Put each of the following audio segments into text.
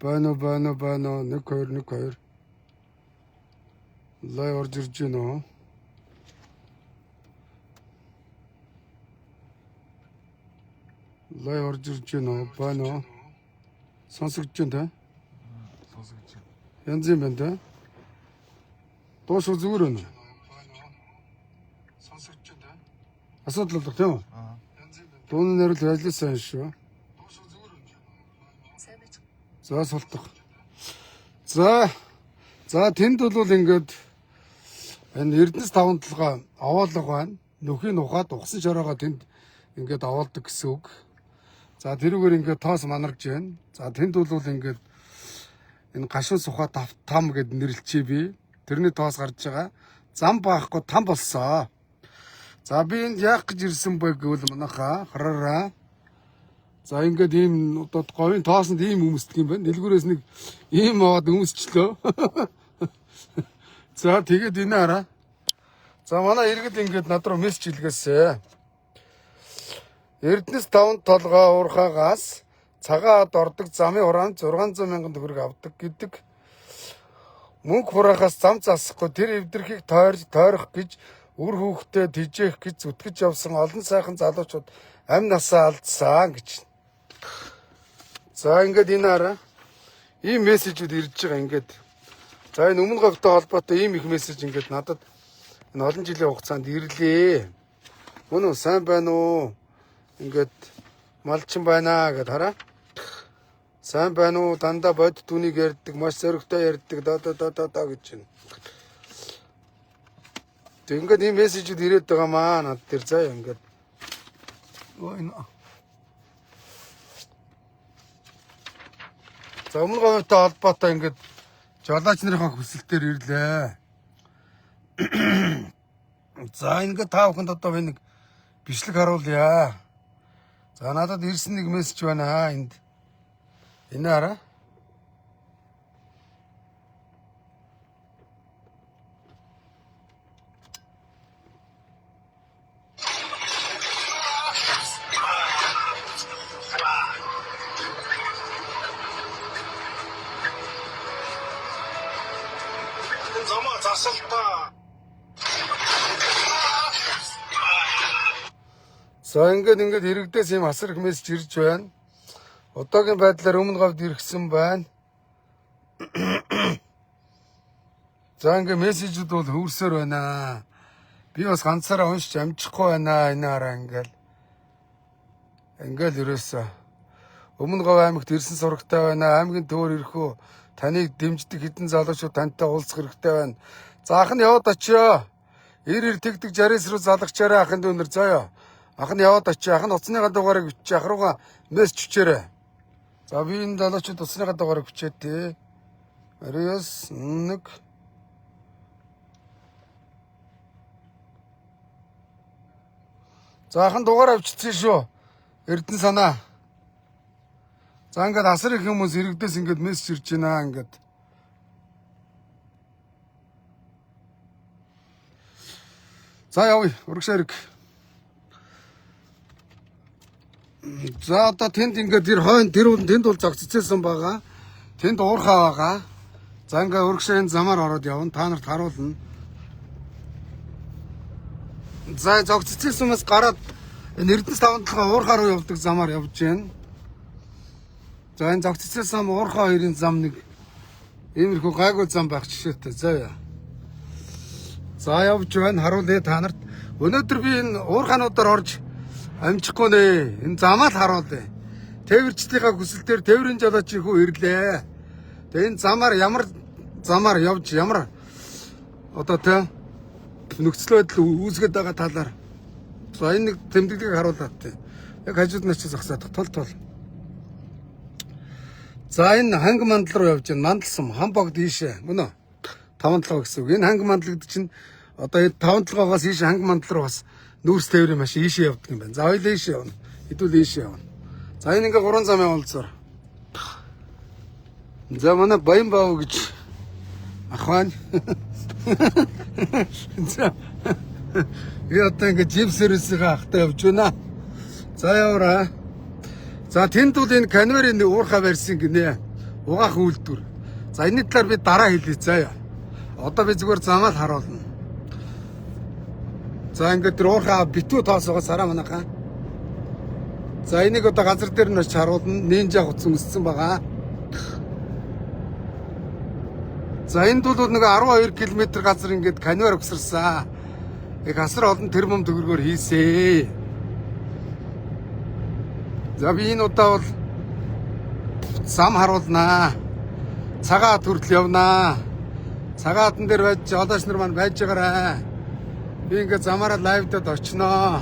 Байна. 1 2 Лай орж ирж байна уу? Лай орж ирж байна уу? Байна. Сонсогдож байна те? Сонсогдож байна. Янз юм байна те? Дууш зүгээр байна. Сонсогдож байна те? Асуудал болдог тийм үү? Дууны нэрэл ажилласан шүү. За султах. За тэнд бол ингээд энэ Эрдэнэс 5 толгой овоолго байна. Нөхийг ухаад ухсан шороогоо тэнд ингээд овоолдог гэсэн үг. За тэрүүгээр ингээд тоос манарж байна. За тэнд бол ингээд энэ гашуун сухаа там гэд нэрлэлчээ би. Тэрний тоос гарч байгаа. Зам баахгүй там болсоо. За би энд яах гэж ирсэн бэ гэвэл манайхаа хараараа. За ингээд ийм одоо говийн тоосонд ийм өмсдөг юм байна. Дэлгүүрээс нэг ийм аваад өмсчлөө. За тэгээд энэ хараа. За манай иргэд ингээд над руу мессеж илгээсэн. Эрдэнэс 5 толгой уурхаагаас цагаан ад ордог замын хураанд 600 мянган төгрөг авдаг гэдэг. Мөнгө хураахаас зам засахгүй тэр эвдэрхийг тойрох гэж үр хүүхдээ тижээх гэж зүтгэж явсан олон сайхан залуучууд амь насаа алдсан гэж. За ингээд энэ хараа. Ийм мессежүүд ирж байгаа ингээд. За энэ өмнө говьтой холбоотой ийм их мессеж ингээд надад энэ олон жилийн хугацаанд ирлээ. Мөн үү сайн байна уу? Ингээд малчин байна гэд хараа. Сайн байна уу? Дандаа бод түүнийг ярьдаг, маш зоригтой ярьдаг да гэж байна. Тэг ингээд ийм мессежүүд ирээд байгаа маа над дээр заа ингээд. За өмнө говьтой холбоотой ингээд жолооч нарын хүсэлтээр ирлээ. За ингээд та бүхэнд одоо би нэг бичлэг харуулъя. За надад ирсэн нэг мессеж байна энд. Энэ хараа. Замаа засалтаа. За ингээд иргэдээс юм асар их мессеж ирж байна. Одоогийн байдлаар өмнө говьд иргэсэн байна. За ингээд мессежүүд бол хөрсөөр байна. Би бас ганцаараа уншиж амжихгүй байна. Энэ хараа ингээл ерөөсөө өмнө говь аймагт ирсэн сурагтай байна. Аймгийн төвөр ирэхүү таныг дэмждэг хэдэн залуучууд тантай уулзах хэрэгтэй байна. За ах нь яваад очиё. Ир тэгдэг 60-с руу залгачаарай ахын дүүнэр заяа. Ах нь яваад очиё. Ах нь уцсныхаа дугаарыг бичиж ах руугаа мессеж өчээрэй. За би энэ залуучууд уцсныхаа дугаарыг бичээд тий. Ариас 1 За ахын дугаараа бичсэн шүү. Эрдэнэ санаа. За ингээд асар их хүмүүс иргэдээс ингээд мессеж ирж байна ингээд. За явъя урагшаа ирэг. За одоо тэнд ингээд тэр хойно тэнд бол зогццээсэн байгаа. Тэнд уурхаа байгаа. За ингээд урагшаа энэ замаар ороод явна. Та нарт харуулна. За зогццээсээс гараад энэ Эрдэнэс 5 толгой уурхаа руу явдаг замаар явж байна. За энэ зогццээс зам уурхаа хоёрын зам нэг иймэрхүү гайгүй зам байх жишээтэй. За явж байна. Харуулъя та нарт. Өнөөдөр би энэ уурхаануудаар орж амжихгүй нэ. Энэ замаа л харуулъя. Тээвэрчдийнхаа хүсэлтээр тээврийн жолооч хүү ирлээ. Тэгээ энэ замаар ямар замаар явж ямар одоо тэ нөхцөл байдал үүсгэж байгаа талаар. За энэ нэг тэмдэглэлийг харуулаад тэ. Яг хажууд нь ч зогсоод тол. За энэ ханг мандал руу явж байна. Мандалсам хамбогд ийшээ. Мөн үү? 5 толгой гэсэн үг. Энэ ханг мандал гэдэг чинь одоо энэ 5 толгойгоос ийшээ ханг мандал руу бас нүүрс тээврийн машин ийшээ явдаг юм байна. За хоёул ийшээ явна. Хэдүүл ийшээ явна. За энэ ингээ 3 замын уулзаар. За манай Баян Баав гэж ах байна. За би одоо ингээ жим сервисийн ахтай явж байна. За яваарай. За тэнд бол энэ конвейерын уурхаа барьсан гинэ. Угаах үйлдвэр. За энэ талаар би дараа хэлье заяа. Одоо би зүгээр замаа л харуулна. За ингээд тэр уурхаа битүү тоосоогоо сараа манайхаа. За энийг одоо газар дээр нь очиж харуулна. Нинжа хуцсан өссөн байгаа. За энд бол нэг 12 км газар ингээд каньвар өгсөрсөн. Их асар олон тэрбум төгрөгөөр хийсэ. За би энэ удаа бол зам харуулнаа. Цагаат хүртэл явнаа. Цагаатан дээр байж жолооч нар маань байж байгаарай. Би ингээд замаараа лайвдад очноо.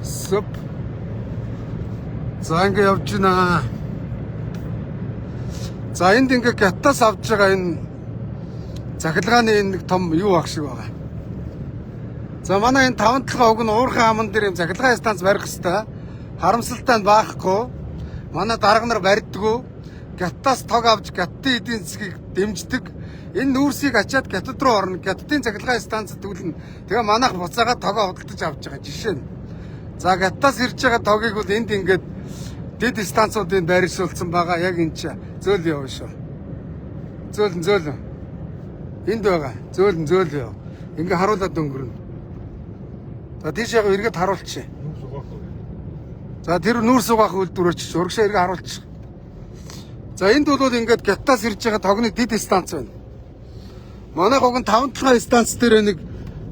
Суп. За ингээд явж байна. За энд ингээд гятаас авч байгаа энэ захилгааны нэг том юу ах шиг байгаа. За манай энэ 5-7 уг нь уурхай аман дээр юм захилгааны станц барих хэвээр. Харамсалтай нь баахгүй. Манай дарга нар барьдгүй. Гятаас тог авч гаттын эдийн засгийг дэмждэг. Энэ нүүрсийг ачаад гятад руу орно. Гаттын захилгааны станцд түлнэ. Тэгээ манайх буцаага тогоо худалдаж авч байгаа жишээ нь. За гаттаас ирж байгаа тогийг бол энд ингээд дэд станцуудын байршуулсан байгаа. Яг энэ ч зөөл яваа шүү. Зөөл. Энд байгаа. Зөөл яв. Ингээ харуулад өнгөрнө. За тийш яг эргээд харуулчих. За тэр нүүрс угаах үйлдвэр очиж урагшаа эргээ харуулчих. За энд бол ингээд гятаас ирж байгаа тогны дэд станц байна. Манай гог нь 5-7 станц дээр нэг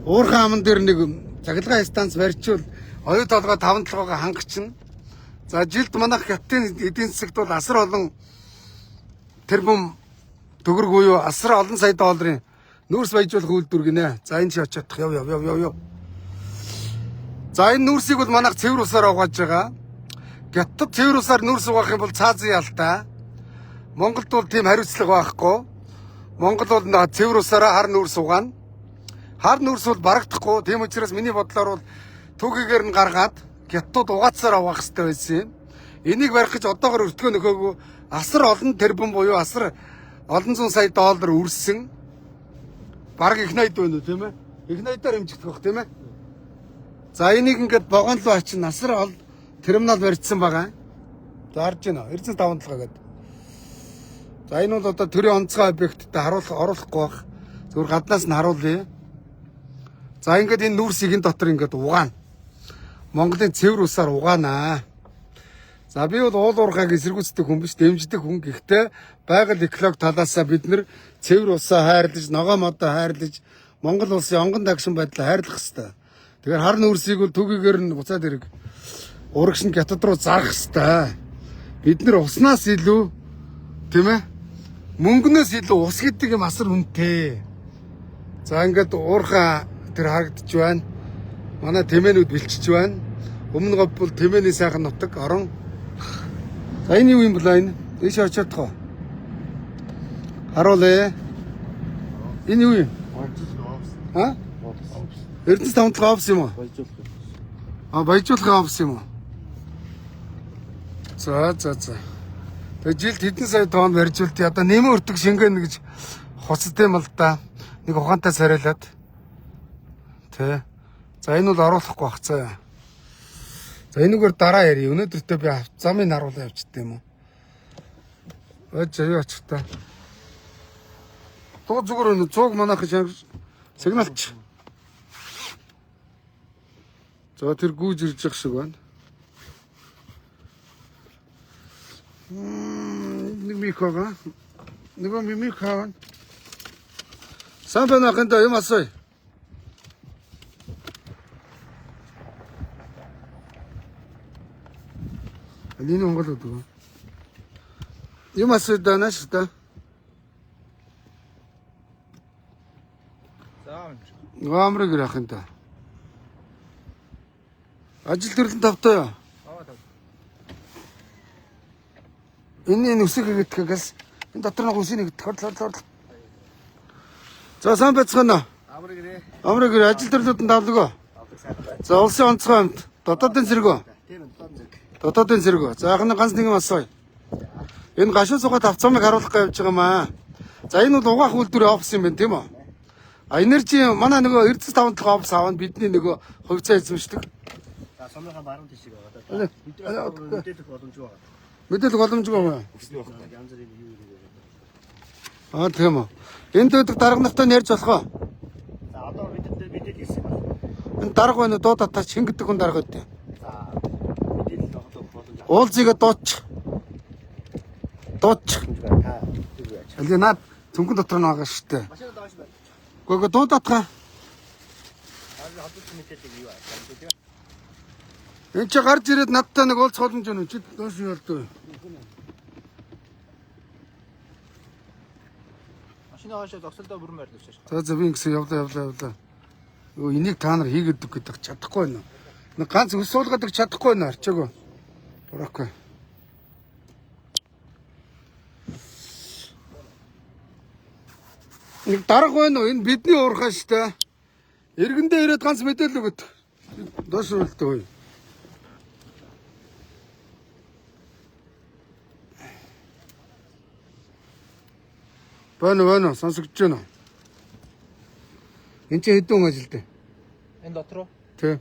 уурхай аман дээр нэг захилгааны станц барьчвал оюу толгой 5-7-га хангачна. За жилд манайх гаттын эдийн засагт бол асар олон тэрбум төгрөг буюу асар олон сая долларын нүүрс баяжуулах үйлдвэр гинэ. За энэ чи очиодох яв. За энэ нүүрсийг бол манайх цэвэр усаар угааж байгаа. Гятад цэвэр усаар нүүрс угаах юм бол цаазын ялтай. Монголд бол тийм хариуцлага байхгүй. Монгол бол цэвэр усаараа хар нүүрс угаана. Хар нүүрс бол барагдахгүй. Тийм учраас миний бодлоор бол түүхийгээр нь гаргаад гятад угаацсаар угаах хэрэгтэй байсан юм. Энийг барих гэж одоогоор өртгөө нөхөөгүй асар олон тэрбум буюу асар олон зуун сая доллар үрсэн. Бараг их найд байна уу тийм ээ? Их найдаар хэмжигдэх байх тийм ээ? За энийг ингээд богоон руу ачин асар ол терминал барьсан байгаа. За харж байна. 957 гэдэг. За энэ бол одоо төрийн онцгой объекттэй оруулахгүй байх. Зүгээр гаднаас нь харуулъя. За ингээд энэ нүүрсийг энэ дотор ингээд угаана. Монголын цэвэр усаар угаанаа. За би бол уул уурхайг эсэргүүцдэг хүн биш, дэмждэг хүн. Гэхдээ байгаль экологи талаасаа бид нэр цэвэр усаа хайрлаж, ногоо модоо хайрлаж, Монгол улсын онгон дагшин байдлаа хайрлах хэрэгтэй. Тэгэхээр хар нүүрсийг бол түүхийгээр нь буцаад ирэх. Урагш нь гятад руу зарах хэрэгтэй. Бид нэр уснаас илүү тийм ээ? Мөнгнөөс илүү ус гэдэг юм асар үнэтэй. За ингээд уурхай тэр харагдаж байна. Манай тэмээнүүд бэлчиж байна. Өмнө говь бол тэмээний сайхан нутаг орон. За энэ юу юм бэлээ энэ? Дэше очиод тахоо. Харуулъя. Энэ юу юм? Аа? Эрдэнэс 5-7 офс юм уу? Баяжуулах офс юм уу? За. Тэгээ жилд хэдэн сая тонн барьжуулт одоо нэмэн өртөг шингэн гэж хуцд юм л да. Нэг ухаантай царайлаад. Тэ. За энэ бол оруулахгүй бах цаа. За энэгээр дараа ярив. Өнөөдөртөө би замыг харуулаа явчихсан юм уу? Юу очих та. Тоо зүгээр нэг цуг манайх сигналч. За тэр гүйж ирж явах шиг байна. Нэг микога. Нөгөө микога. Сайн байна юм асууя. Энэ Монгол үү? Юм асууя данаш та. Гамрыг яахын та. Ажил төрлөн тавтай юу? Энэ үсэг гэдгээс энэ дотор нэг үсэг нэгдэх. За сайн байцгаана. Амрыг ажил төрлөнд давлгаа. За улсын онцгой амт дотоодын зэрэг. Дотоодын зэрэг. За анх ганц нэг юм асууя. Энэ гашуун сугаад авцамыг харуулах гэж явж байгаа маа. За энэ бол угаах үйлдвэрийн офис юм байна тийм үү? А энержи манай нөгөө 957 офис аваад бидний нөгөө хувьцаа эзэмшдэг. Самныхаа баруун тишээ байгаа. Мэдээлэх боломжгүй байгаа. Мэдээлэх боломжгүй байна. Янз бүрийн юу юу. Аа тийм үү. Энд дүүдэг дарга нартай ярьж болох уу? За одоо мэдээлэл хийсэн байна. Энэ дарга байна уу? Дуу татаач хин гэдэг хүн дарга өгдөө. За мэдээлэл тогтоох боломж. Уулзыгаа дууч. Дууч. Та юу яаж. Аль наад цөнгөн дотор нь байгаа шүү дээ. Машин доош байна. Гүг дуу татгаа. Хадгалт мэдээлэл юу аа. Энд чи гарч ирээд надтай нэг уулзах боломж байна уу? Чи доош юу болдоо? Машины хаашаа зогсолдоо бүрэн байрлуулж шээ. За би ингэсэн явлаа. Өө энийг та нар хийгээдэг гэдэг чадахгүй байна. Нэг ганц өс суулгадаг чадахгүй байна арчаагүй. Бурахгүй. Нэг дарга байна уу? Энэ бидний уурхаа штэ. Иргэндээ ирээд ганц мэдээлэл өгöd. Доош үлдээ. Байна сонсогдож байна. Энд чи хэдэн хүн ажилтаа? Энэ дотор уу? Тий.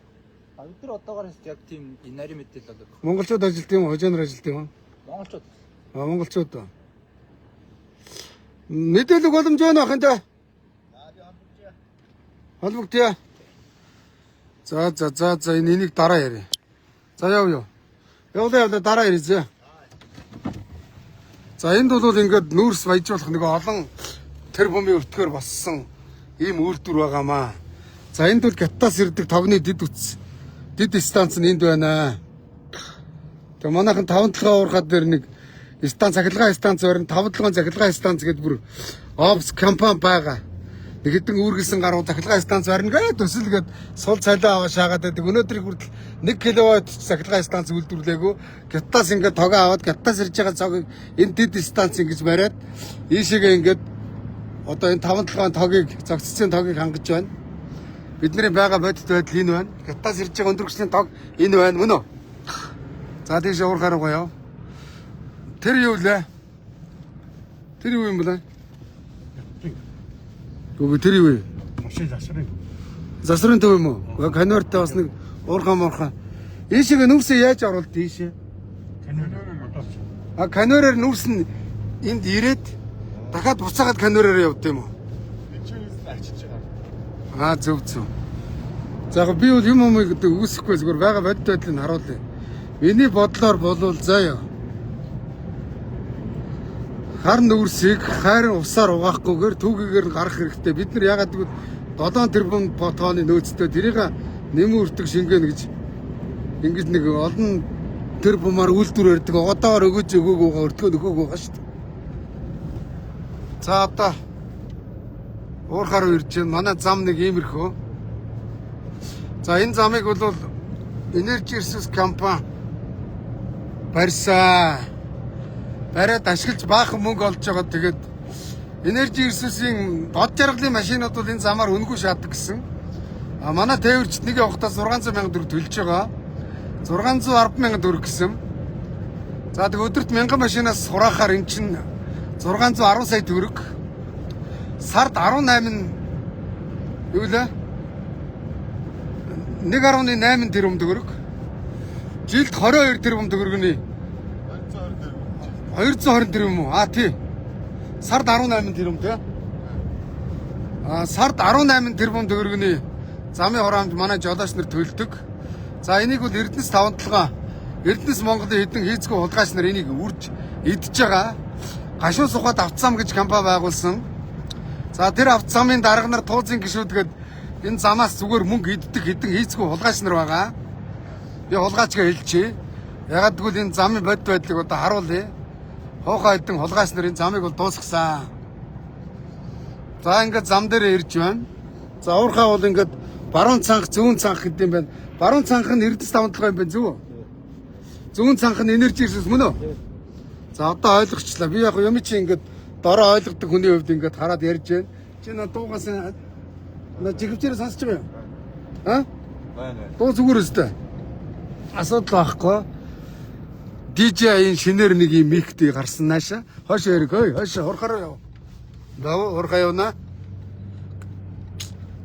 Өдөр одоогоор яг тийм нарийн мэдээлэл болдог. Монголчууд ажилт юм уу? Хожоонор ажилт юм уу? Монголчууд. Монголчууд. Мэдээлэл боломж байна ах энэ. Холбогдъя. За энэ энийг дараа ярь. За яв. Явлаа дараа ярь. За энд бол ингээд нүүрс баяжуулах нэг олон тэр бомын өртгөр болсон ийм үйлдвэр байгаамаа. За энд бол Гятаас ирдэг тогны дид үтс. Дид станц нь энд байна. Тэг манайхан 5 толгой уурхаад дээр нэг станц цахилгаан станц барин 5 толгойн цахилгаан станц гэдэг бүр Опс компани байгаа. Нэг хэдэн үүргэлсэн гаруу цахилгаан станц барина гэдэг төсөлгээд сул цалиа аваа шаагаад байдаг. Өнөөдрийг хүртэл 1 кВт цахилгаан станц үйлдвэрлээгүү. Гятаас ингээд тогоо аваад Гятаас ирж байгаа цагийг энэ дид станц ингэж бариад ийшээгээ ингээд одоо энэ 5 толгойн тогийг зогцсон тогийг хангаж байна. Бидний байгаа бодит байдал энэ байна. Гятаас ирж байгаа өндөргөчлийн тог энэ байна мөн үү? За тийш уурхаар гоёо. Тэр юу лээ? Тэр юу юм бэ? Гүг тэр юу вэ? Машин засрын. Засрын төв юм уу? Канортай бас нэг уурхаа. Ийшээгээ нүрсээ яаж оруулд ийшээ? Канерээр мотоц. Канороор нүрс нь энд ирээд дахиад буцаагаад канороор явд юм уу? Бичээс ачиж байгаа. Зөв. За яг би бол юм гэдэг үгүйсэхгүй зүгээр байгаа бодит байдлыг харуулъя. Миний бодлоор болвол заяа. Хар нүрсийг хайрын усаар угаахгүйгээр түүгээр нь гарах хэрэгтэй. Бид нар ягаад гэвэл 7 тэрбум тонны нөөцтэй тэрийг нэмэн өртөг шингэнэ гэж ингэж нэг олон тэрбумаар үйлдвэр өрдөг. Одоогоор өгөөж өртгөө нөхөөг байгаа шүү дээ. За одоо уурхаар ирж байна. Манай зам нэг иймэрхүү. За энэ замыг бол Energy Resource компани барьсан. Бариад ашиглаж баахан мөнгө олж байгаа. Тэгээд Energy Resource-ийн дод жаргалын машинууд бол энэ замаар үнэгүй шатдаг гэсэн. Манай тээвэрчд нэг явахдаа 600 сая төгрөг төлж байгаа. 610 сая төгрөг гэсэн. За тэг өдөрт 1000 машинаас сураахаар эн чинь 610 сая төгрөг. Сард 18 юу лээ? 1.8 тэрбум төгрөг. Жилд 22 тэрбум төгрөгний 220 тэрбум үү? Тий. Сард 18 тэрбум тий. Сард 18 тэрбум төгрөгний замын хураамж манай жолооч нар төлдөг. За энийг бол Эрдэнэс 5 толгой Эрдэнэс Монголын хэдэн хийцгүй хулгайч нар энийг үрж идж байгаа. Гашуун сухад автозам гэж компани байгуулсан. За тэр автозамын дарга нар туузын гишүүдгээд энэ замаас зүгээр мөнгө иддэг хэдэн хийцгүй хулгайч нар байгаа. Би хулгайчгаа хэлчихье. Ягаад гэвэл энэ замын бодит байдлыг одоо харуулъя. Хоохоо хэдэн хулгайч нар энэ замыг бол дуусгасан. За ингээд зам дээр ирж байна. За уурхаа бол ингээд баруун цанх, зүүн цанх гэдэг юм байна. Баруун цанх нь Эрдэнэс 5 толгой юм байна зүг үү? Зүүн цанх нь Energy Resource мөн үү? За одоо ойлгочлаа. Би яг юм чи ингээд дороо ойлгодог хүний хувьд ингээд хараад ярьж байна. Чи наа дуугаас на жигвчээр сонсож байгаа юм. Байна. Дуу зүгээр өстэй. Асуудал байхгүй. DJ-ийн шинээр нэг юм миктэй гарсан нааша. Хойш яриг ой, хойш хурхаараа яв. Дав хурхаа явна.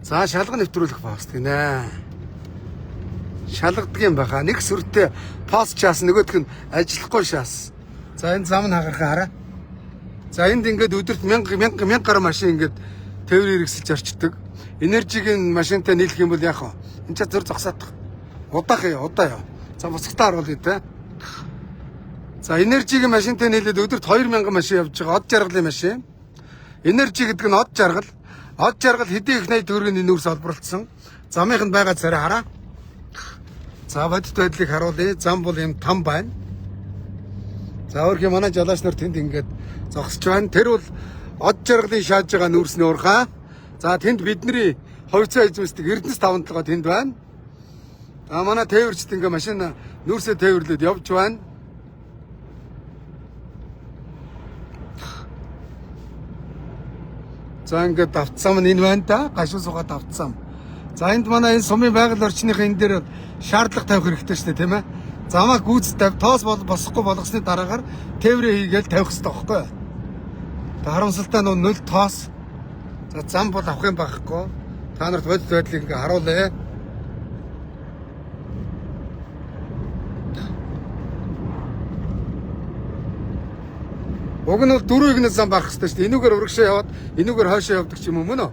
За шалга нэвтрүүлэх багс гинэ. шалгадаг юм байхаа. Нэг сүртэй пост шаас нөгөөх нь ажиллахгүй шаас. За энэ зам нь хагарахаа хараа. За энд ингээд өдөрт 1000 гаруй машин ингээд тээврээр хэрэгсэлж орчдөг. Энержигийн машинтай нийлэх юм бол яах вэ? Энд ч зөр зогсоодох. Удаа яа. За буцагтаа харуулъя те. За энержигийн машинтай нийлээд өдөрт 2000 машин явж байгаа. Од жаргалын машин. Энержи гэдэг нь од жаргал. Од жаргал хэдийн их 80 төгрөгийн нүүрс олборлцсон. Замынх нь байгаа царай хараа. За бодит байдлыг харуулъя. Зам бол юм там байна. За өөрхий манай жолооч нар тэнд ингээд зогсож байна. Тэр бол од жаргалын шааж байгаа нүүрсний урхаа. За тэнд бидний ховцоо эзэмсдэг Эрдэнэс 5-7 тэнд байна. За манай тээвэрчд ингээ машин нүүрсээ тээвэрлээд явж байна. За ингээд давтсам нь энэ байна да. Гашуун суугаад давтсам. За энд манай энэ сумын байгаль орчныхаа энэ дээр шаардлага тавих хэрэгтэй шүү дээ, тийм ээ. Замаа гүйц тавь, тоос босохгүй болгосны дараагаар тээврээ хийгээл тавих хэрэгтэй байхгүй. Та харамсалтай нь 0 тоос. За зам бол авах юм байхгүй. Та нарт бодит байдлыг ингээ харуулъя. Уг нь бол дөрөв игнэс зам барах хэрэгтэй шүү дээ. Энүүгээр урагшаа яваад, энүүгээр хойшоо явдаг ч юм уу мөн үү?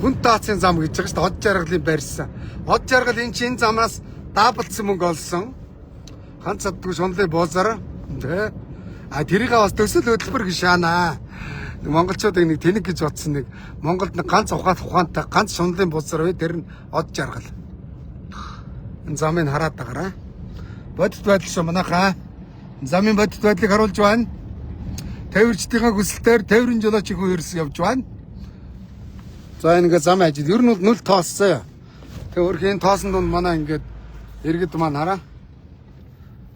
Хүн таацын зам гэж байгаа шүү дээ. Од жаргалын барьсан. Од жаргал энэ чинь замнаас даблцсан мөнгө олсон. Ганц цадгүй шунлын буузаар тий. А тэрийг бас төсөл хөтөлбөр гэж шаанаа. Монголчуудыг нэг тэнэг гэж бодсон нэг Монголд нэг ганц ухаантай ганц шунлын буузаар бай тэр нь од жаргал. Энэ замыг хараад байгаарай. Бодит байдал шүү манайхаа. Замын бодит байдлыг харуулж байна. Тээвэрчдийн хүсэлтээр тээврийн жолоочийн хөрс явж байна. За энэ ингээ зам ажил. Ер нь бол 0 тоосцоо. Тэгээ өөрхийн тоосон донд манай ингээд иргэд маань хараа.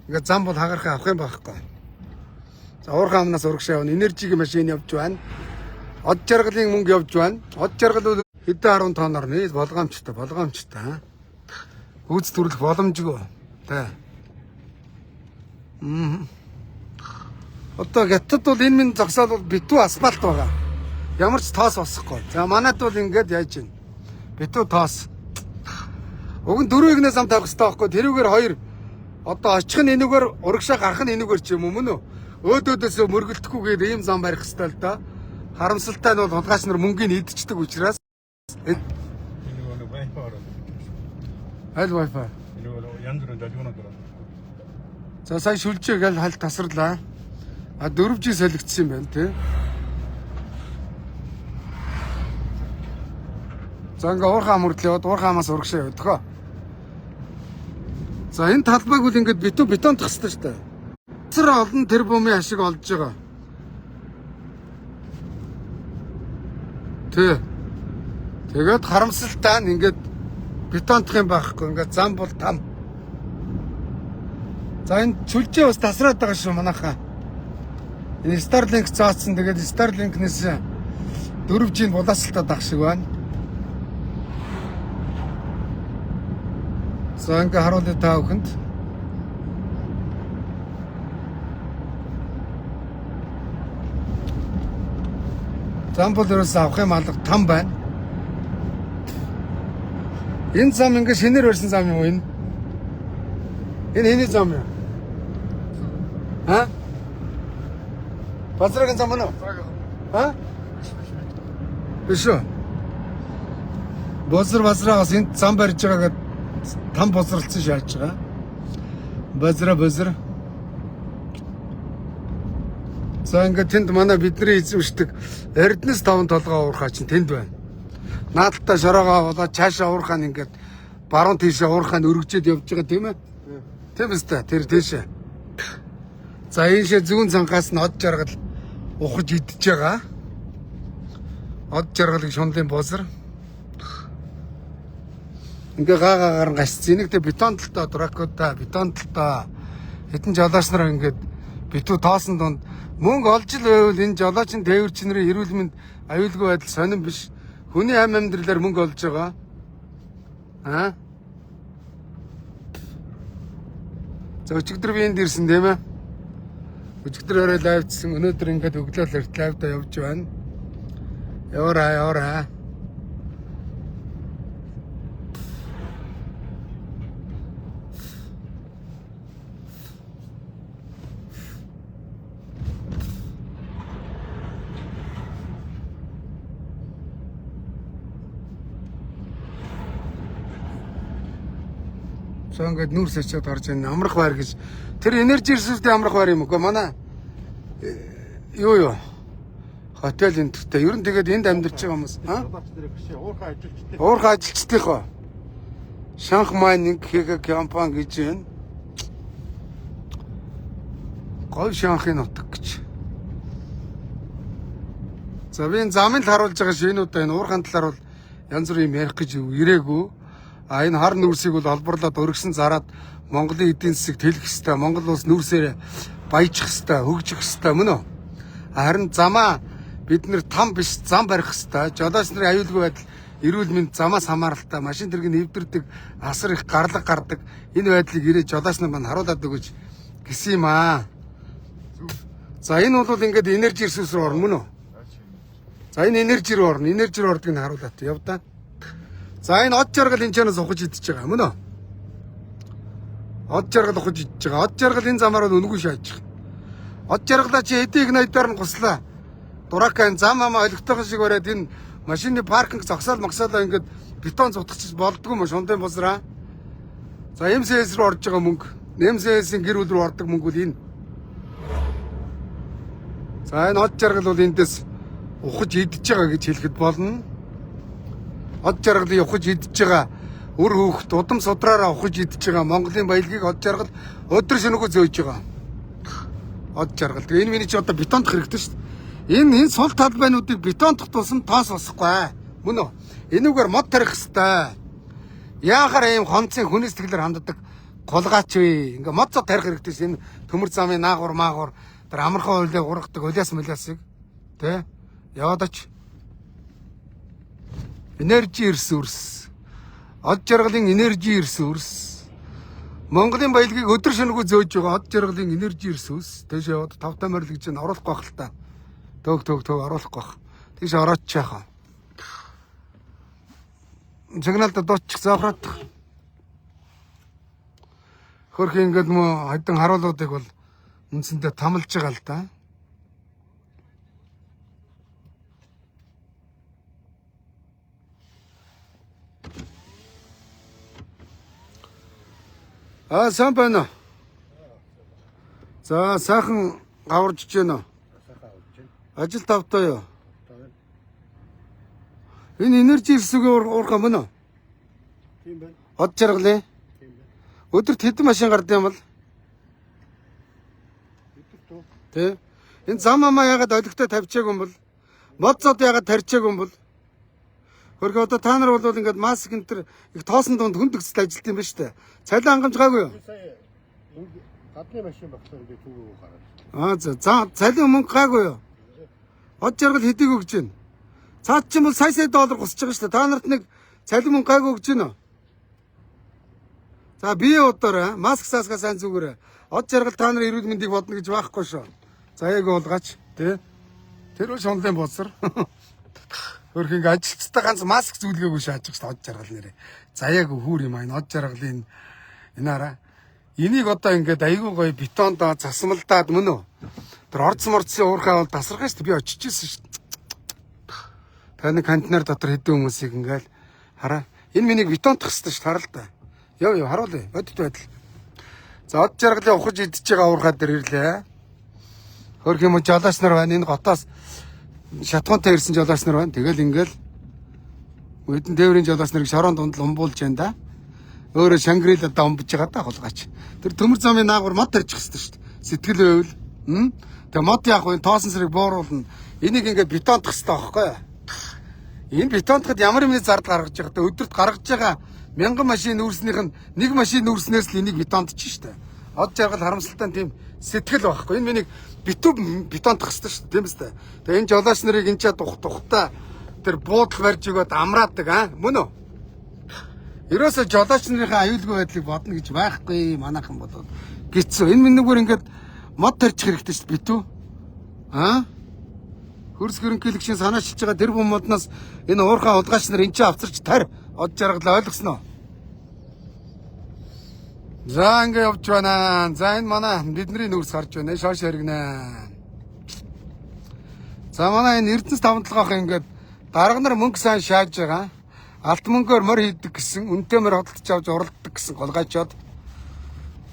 Ингээ зам бол хагарахаа авах юм байхгүй. За уурхай амнаас урагшаа явна. Энержигийн машин явж байна. Од жаргалын мөнгө явж байна. Од жаргал бол хэдэн 10 тонноор нээ болгоомжтой. Гүйц төрлөх боломжгүй. Тэ. Одоо гятад бол энэ минь зогсоод бол битүү асфальт байгаа. Ямар ч тоос босохгүй. За манайд бол ингээд яаж байна? Битүү тоос. Уг нь 4 игнээс зам тавих хэрэгтэй байхгүй. Тэрүүгээр 2 одоо очих нь энүүгээр урагшаа гарах нь энүүгээр ч юм уу мөн үү? Өөдөөдөөс мөргөлдөхгүйгээр ийм зам барих хэрэгтэй л да. Харамсалтай нь бол хулгайч нар мөнгөний идчихдэг учраас аль вайфай. За сая шүлжээ гэл хальт тасарлаа. А 4G солигдсон юм байна тий. За ингээ уурхаа мөрдлөөд уурхаамаас урагшаа явдаг. За энэ талбайг бол ингээд бетон тахсан шүү дээ. Цэр олон тэрбумын ашиг олж байгаа. Тэ. Тэгээд харамсалтай нь ингээд бетонтх юм байхгүй. Ингээд зам бол там. За энэ чүлжээ бас тасраад байгаа шүү манайхаа. Энэ Starlink заасан. Тэгээд Starlink-нээс 4G-ийн булаасалтад ах шиг байна. За ингээ харуулъя та бүхэнд. Зам бол ерөөс авах юм алга там байна. Энэ зам ингээ шинээр барьсан зам юм уу энэ? Энэ хэний зам юм? Базрагийн зам мөн үү? Биш үү? Базраагаас энэ зам барьж байгаа гэдэг там босролцсон шааж байгаа. Базра. За ингээд тэнд манай бидний эзэмшдэг Эрдэнэс 5-7 уурхай чинь тэнд байна. Наадтаа шороогоо болоод цаашаа уурхай нь ингээд баруун тийшээ уурхай нь өргөжөөд явж байгаа тийм ээ. Тийм үстэй тэр тийшээ. За ийшээ зүүн цангаас нь од жаргал ухаж идэж байгаа. Од жаргалыг шунлын бозар. Ингээ гаагаар нь гасцсан. Нэг тэ бетон талтай дракота, бетон талтай хэдэн жолооч нар ингээд битүү тоосон донд мөнгө олж л байвал энэ жолоочийн тээвэрч нарын эрүүл мэнд аюулгүй байдал сонирн биш. Хүний амь амьдралаар мөнгө олж байгаа. За өчигдөр би энд ирсэн тийм ээ. Өчигдөр орой лайвдсан. Өнөөдөр ингээд өглөө лайвда явж байна. Яваараа. За ингээд нүүрс очиод гарч ийн амрах байр гэж. Тэр энержи ресурстэй амрах байр юм уу? Манай юу хотел энтертэй. Ер нь тэгээд энд амьдарч байгаа хүмүүс. Уурхай ажилчтай. Уурхай ажилчдынхоо Шанх майнинг хийх компани гэж байна. Гол Шанхын нутаг гэж. За би энэ замыг л харуулж байгаа шүү. Энэ удаа энэ уурхайн талаар бол янз бүр юм ярих гэж ирээгүй. А энэ хар нүүрсийг бол олборлоод өргөсөн зараад Монголын эдийн засагт хэлэх хэвээр, Монгол улс нүүрсээр баяжих хэвээр, хөгжих хэвээр мөн үү? Харин замаа бид нэр там биш зам барих хэвээр. Жолооч нарын аюулгүй байдал, эрүүл мэнд замаас хамааралтай, машин тэрэг нэвдэрдэг, асар их гарлаг гардаг. Энэ байдлыг ирээд жолооч нар маань харуулад өгөж гисэн юм аа. За энэ бол ингээд энержи ресурс руу орно мөн үү? За энэ энержи руу орно. Энержи руу ордгийг нь харуулаад явдаа. За энэ од жаргал энэ чанаас ухаж идэж байгаа мөн үү? Од жаргал ухаж идэж байгаа. Од жаргал энэ замаар бол үнгүй шааж байгаа. Од жаргалаа чи хэдийг найдаар нь гослаа. Дураака энэ зам амаа олигтойгоо шиг бариад энэ машины паркинг зогсоол магсаалаа ингээд бетон зутгачих болдгоо мо шундын босраа. За МСС руу орж байгаа мөнгө. МСС-ийн гэр бүл рүү ордог мөнгө бол энэ. За энэ од жаргал бол эндээс ухаж идэж байгаа гэж хэлэхэд болно. Од жаргалыг ухаж идэж байгаа үр хөөхт удам судраараа ухаж идэж байгаа Монголын баялагийг од жаргал өдөр шөнөгүй зөөж байгаа. Од жаргал. Тэгээ энэ миний чи одоо бетондох хэрэгтэй шүү дээ. Энэ сул талбайнуудыг бетондох тусам тоос босохгүй. Мөн үү? Энүүгээр мод тарих хэрэгтэй. Яахаар ийм хонцын хүний сэтгэлээр ханддаг гулгаач вэ? Ингээ мод цо тарих хэрэгтэй шин төмөр замын наагур тэр амархан үйлээ ургадаг улиас мөлиасыг тэ яваад оч. Энержи ресурс. Од жаргалын энержи ресурс. Монголын баялагийг өдөр шөнөгүй зөөж байгаа од жаргалын энержи ресурс. Тэш яваад тавтай морил гэж нь оруулах байх л та. Төг оруулах байх. Тэш орооч яхаа. Сигналд доочих заахраад. Хөрх ингээд мө хэдэн харуулуудыг бол үндсэндээ тамалж байгаа л да. Сайн байна уу? За сайхан гаварж гэнэ үү? Ажил тавтай юу? Энэ энержи ресурсыг уурхаа мөн үү? Тийм байна. Од жаргалын. Тийм байна. Өдөрт хэдэн машин гардаг юм бол? Өдөртөө. Тэ. Энэ зам амаа ягаад олигтой тавьчаагүй юм бол? Мод цод ягаад тарьчаагүй юм бол? Хөргөө одоо та нар бол ингээд маск энэ төр их тоосон донд хүндэгцэл ажилт юм ба штэ. Цалин хангамжгаагүй юу? Сая гадны машин багтаа ингээд түүгөө гараад. За цалин мөнгө гаагүй юу? Од жаргал хэдийг өгч байна? Цаад ч юм бол сая доллар гусч байгаа штэ. Та нарт нэг цалин мөнгө гаагүй өгч байна уу? За бие удаараа маск саасгаа сайн зүгээрээ. Од жаргал та нарын эрүүл мэндийг бодно гэж байхгүй шүү. За яг уулгаач тий. Тэр үл шунлын босор. Хөрх ингээ ажилчтай ганц маск зүйлгээгүй шааж байгаа шүү од жаргал нэрээ. Заяаг хүүр юм аа энэ од жаргалын энэ араа. Энийг одоо ингээд айгүй гоё бетондоо засмалдаад мөн үү? Тэр орц морцын уурхай бол тасархаа шүү дээ. Би очижсэн шүү дээ. Таны контейнер дотор хэдэн хүмүүсийг ингээл хараа. Энэ миний бетондох хэрэгтэй шүү дээ. Хараа л да. Яв харуулъя. Бодит байдал. За од жаргалын ухаж идэж байгаа уурхай дээр ирлээ. Хөрх юм жолооч нар байна. Энэ готоос шатгуунтай ирсэн жолооч нар байна. Тэгэл ингээл Үдэн тээврийн жолооч нарыг шорон дунд л умбуулж байна да. Өөрөө Шангрила да умбж байгаа да хулгаач. Тэр төмөр замын наагур мод тарьчих хэвчээ шүү дээ. Сэтгэл байвал. Тэгээ мод яах вэ? Тоосон сэрийг бууруулна. Энийг ингээд бетондох хэрэгтэй байхгүй юу? Энэ бетондоход ямар юм зардал гаргаж байгаа те өдөрт гаргаж байгаа 1000 машин нүүрснийх нь нэг машин нүүрснээс л энийг бетондчих шүү дээ. Од жаргал харамсалтай тийм сэтгэл байхгүй. Энэ миний бетондох хэрэгтэй шүү дээ. Тийм үстэй. Тэгээ энэ жолооч нарыг энэ ч тухтаа тэр буудал барьж өгөөд амраадаг мөн үү? Ерөөсө жолооч нарын аюулгүй байдлыг бодно гэж байхгүй манайхан болоод гिचсэн. Энэ минийгээр ингээд мод тарьчих хэрэгтэй шүү дээ битүү. Хөрс хөрөнгөлөгчийн санаачилж байгаа тэр бүм модноос энэ уурхай улгаач нар энэ ч авцарч тарь од жаргал ойлгосноо. За ингээд явж байна. За энэ манай бидний нүүрс гарч байна. Шоош хэрэгнэ. За манай энэ Эрдэнэс тавталгаах ингээд дарга нар мөнгө сайн шааж байгаа. Алт мөнгөөр морь хийдэг гэсэн, үнэтэй морь хөдөлж авч уралддаг гэсэн голгайчод.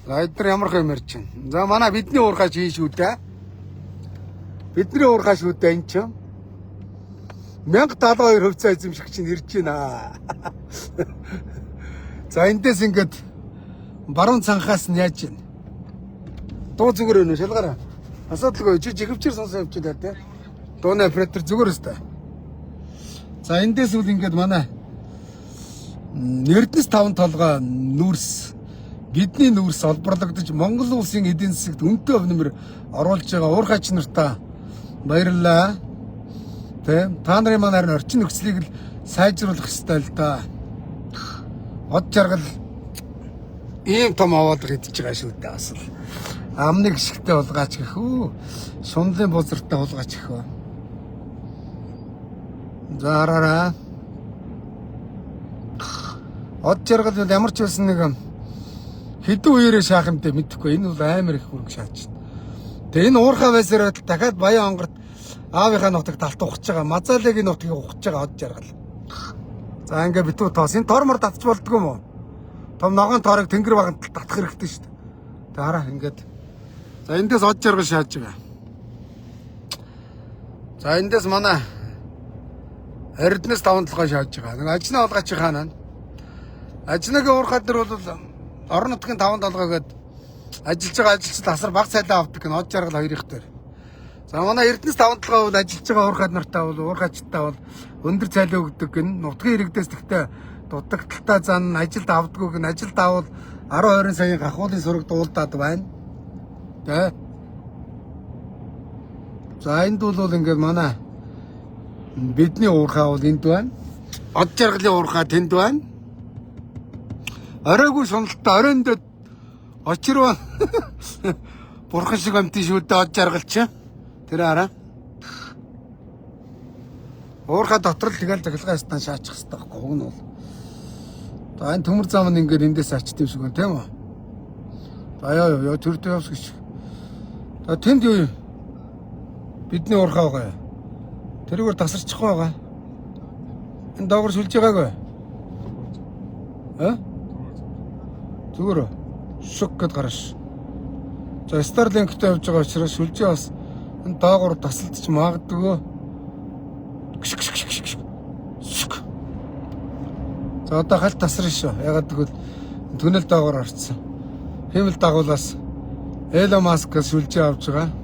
За эдгээр ямар их юм ярьж байна. За манай бидний уурхай хийж үү дээ. Бидний уурхай шүү дээ энэ чинь. 1072 хувьцаа эзэмших чинь ирж байна. За эндээс ингээд баруун цанхаас нь яаж байна? Дуу зүгээр өнө шалгаараа. Асуудалгүй чи жигэвчээр сонсоо явчихлаа тий. Дууны оператор зүгээр өстэй. За эндээс үл ингээд манай Эрдэнэс 5 толгой нүүрс бидний нүүрс олборлогдож Монгол улсын эдийн засагт үнэтэй өвнөмөр оруулж байгаа уурхайч нартаа баярлалаа. Тэ та нарын маань орчин нөхцөлийг л сайжруулах ёстой л да. Од жаргал ийм том аваад идэж байгаа шүү дээ бас л. Амны гიშгтэй булгаач гэх үү. Шунлын бузартай булгаач гэх үү. Зараараа. Од жаргал ямар ч байсан нэг хэдэн үеэрээ шаах юмтэй мэдэхгүй. Энэ бол амар их хөрөнгө шааж байна. Тэгээ энэ уурхай байсараа дахиад Баян онгорт аавынхаа нутаг талт ухаж байгаа. Мазаалыгийн нутгийг ухаж байгаа од жаргал. За ингээ битүү тоос. Энэ тормор татч болдгоо юм уу? Том ногоон тоорыг тэнгэр баганд татах хэрэгтэй шүү дээ. Дараа ингээд. За эндээс од жаргал шааж байгаа. За эндээс манай Эрдэнэс 5 толгой шааж байгаа. Нэг ажнаа олгаач хаана. Ажнагийн уурхай дээр бол орон нутгийн 5 толгой гээд ажиллаж байгаа ажилчид асар бага цайлаа авдаг гэн од жаргал хоёр их дээр. За манай Эрдэнэс 5 толгой бол ажиллаж байгаа уурхай нартаа бол уурхайчтай бол өндөр цайлаа өгдөг гэн нутгийн иргэдээс тэгтээ дутагдaltaа зан ажилд авдаггүй гэн ажилд авал 10-20 саяын гахуулын сураг дуулдаад байна. Тэ. За энд бол ингээд манай бидний уурхай бол энд байна. Од жаргалын уурхай тэнд байна. Оройгүй шуналтай оройн дэд очирваа бурхан шиг амтын шүү дээ од жаргал чи. Тэр хараа. Уурхай дотор л тэгэл цахилгаан стан шаачих хэрэгтэй байхгүй уг нь бол. За энэ төмөр зам нь ингээд эндээс ачт юм шиг байна тийм үү? За яа төрдөө явс гэж. За тэнд юу бидний уурхай байгаа. Тэрүүгээр тасарчих байгаа. Энэ доогор сүлж байгаагүй. Зүгээр шок гэд гараш. За Starlink-тэй явж байгаа учраас сүлжээ бас энэ доогоор тасалдчих магадгүй. За одоо халт тасрын шүү. Ягаад гэвэл түнэл доогоор орцсон. Хэмэл дагуулаас Elon Musk сүлжээ авч байгаа.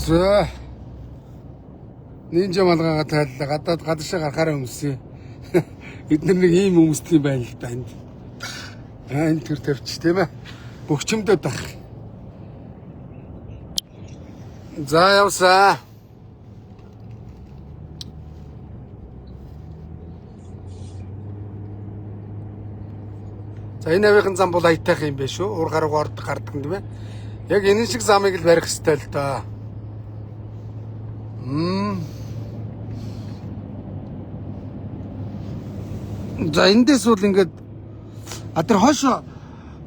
За нинжа малгайгаа тайллаа гадаад гадаашаа гарахаараа өмсөө. Эдгээр нэг ийм өмсдөг юм байна л да энд. Энэ төр тавьчих тийм ээ. Бөхчмдөд байх. За явсаа. За энэ авийн зам бол аятайх юм байна шүү. Уур гарууг гардаг юм тийм ээ. Яг энэ шиг замыг л барих хэрэгтэй л да. За эндээс бол ингээд тэр хойшоо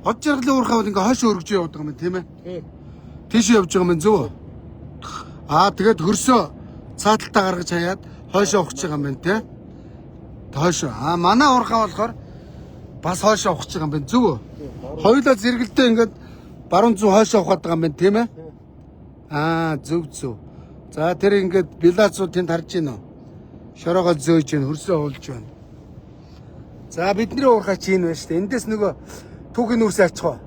од жаргалын уурхай бол ингээд хойшоо өргөж яваад байгаа юм тийм ээ. Тийш явж байгаа юм зөв. Тэгээд хөрсөө цааталтаа гаргаж хаяад хойшоо ухаж байгаа юм байна тий. Хойшоо. Манай уурхай болохоор бас хойшоо ухаж байгаа юм байна зөв. Хоёулаа зэрэгэлдээ ингээд баруун зүүн хойшоо ухаад байгаа юм байна тийм ээ. Зөв. За тэр ингээд билацууд тэнд харж байна уу? Шороогоо зөөж байна, хөрсөө хуулж байна. За бидний уурхай чинь байна шүү дээ. Эндээс нөгөө түүхийн нүрсээ ачих уу?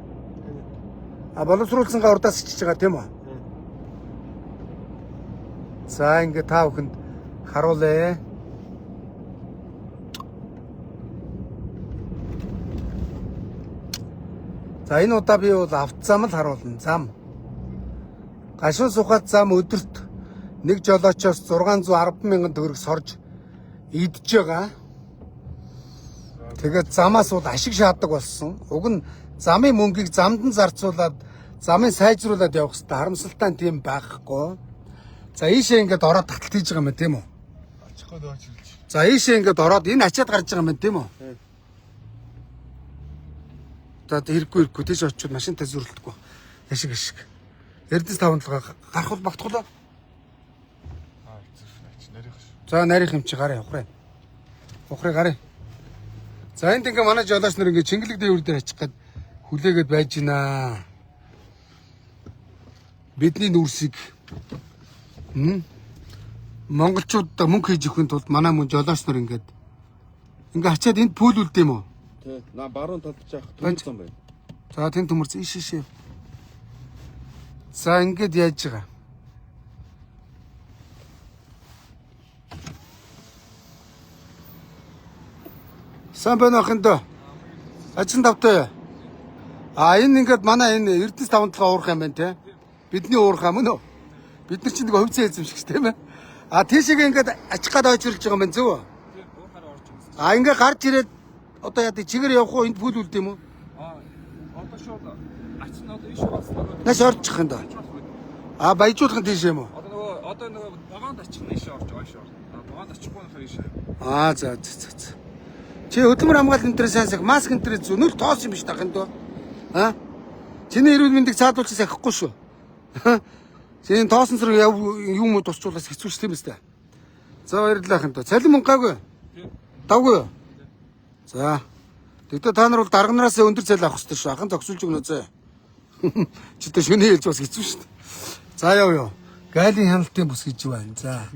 Боловсруулсангаа урдаас ичиж байгаа тийм үү? За ингээд та бүхэнд харуулъя. За энэ удаа би бол автозам л харуулна. Зам. Гашуун сухад зам өдөрт нэг жолоочоос 610,000 төгрөг сорж идж байгаа. Тэгээд замаас бол ашиг шаадаг болсон. Уг нь замын мөнгийг замд нь зарцуулаад замыг сайжруулад явах хэрэгтэй. Харамсалтай нь тийм байхгүй. За ийшээ ингээд ороод таталт хийж байгаа юм тийм үү? Ачихад очилж. За ийшээ ингээд ороод энэ ачаад гарч байгаа юм байна тийм үү? Тийм. За хэрэггүй тийш очиод машинтай зөрлөхгүй. Яшиг. Эрдэнэс 5-7 гарах бол багтахлаа. Эцэш нарийнх шүү. За нарийнх юм чи гараа ухраа. Ухраа гараа. За энд ингээ манай жолооч нар ингээ Чингэлэг дээвэр дээр ачих гээд хүлээгээд байж гинэ. Бидний нүрсийг монголчуудаа мөнгө хийж өгөхийн тулд манай мөн жолооч нар ингээ ачаад энд пүүл үлд юм уу? Тий. На баруун талд жаах төмцөн байна. За тэн төмөрц ишээ. За ингээд яаж байгаа. Сайн байна ах энэ. Ачин тавтай. Энэ ингээд манай энэ Эрдэнэс 5-7 уурах юм байна те. Бидний уурах юм нөө. Бид нар чинь нэг хөвцөө эзэмших шүү тийм ээ. Тийшээ ингээд ачих гад ойчрлж байгаа юм байна зөв. Ингээд гарч ирээд одоо яа чигээр явах уу энд пүүл үлд юм уу? Одоо шууд ачин одоо иш болсон. Наш орчих юм да. Баяжуулах нь тийш юм уу? Одоо нөгөө багаанд ачих нь иш орж байгаа шүү. Багаанд ачихгүй нөхөр иш. За. Чи хөдөлмөр хамгаалалт энэ сайн маск энэ зүнэл тоос юм биш тах энэ дөө. Чиний эрүүл мэндийг цаадуулчих сахихгүй шүү. Чиний тоосон зэрэг юм уу тусчуулаас хэцүү ш тийм үстэй. За баярлалаа хин дөө. Цалин мөнгө гаагүй. Давгүй юу? За. Тэгтээ та нар бол дарганараас өндөр цалин авах хэрэгтэй шүү. Ахын зогсуулж өгнө зөө. Чи тэ шөнийн хэлж бас хэцүү шүү. За яв. Гайлын хяналтын бус гэж байна. За.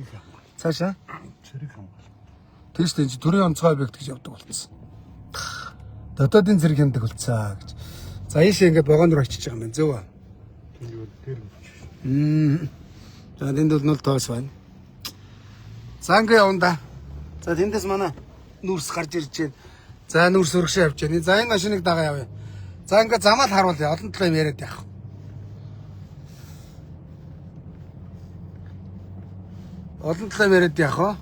Цаашаа. Цэрэг хамгаалалт. Тэгж тэн чи төрийн онцгой объект гэж явдаг болсон. Дотоодын зэрэг хяндаг болцаа гэж. За ийшээ ингээд вагон руу очиж байгаа юм байна. Зөв. Тэр. За тэнд бол 0 тоос байна. За ингээд явна да. За тэндээс манай нүрс гарч ирж байна. За нүрс өргөшөө явж байна. За энэ машиныг дагаа явъя. За ингээд замаар харуулъя. Олон талаа юм яриад явах. Олон талаа яриад явах.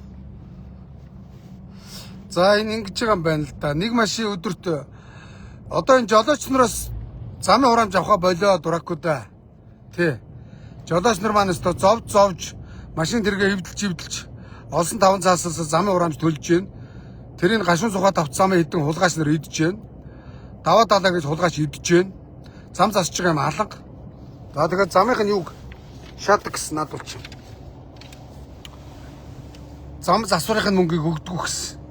За энэ ингэж байгаа юм байна л да. Нэг машин өдөрт одоо энэ жолооч нараас замын хураамж авах болоо дуракуда. Тий. Жолооч нар маань өстө зовж машин тэргээ хөвдөлж олсон 5 цаасаас замын хураамж төлж гин. Тэрийг гашуун сухад авч замын хідэн хулгайч нар идэж гин. Даваа далаа гэж хулгайч идэж гин. Зам засч байгаа юм алга. За тэгээд замынх нь юуг шатдаг гэсэн над болчих. Зам засварынхын мөнгийг өгдөг гэсэн.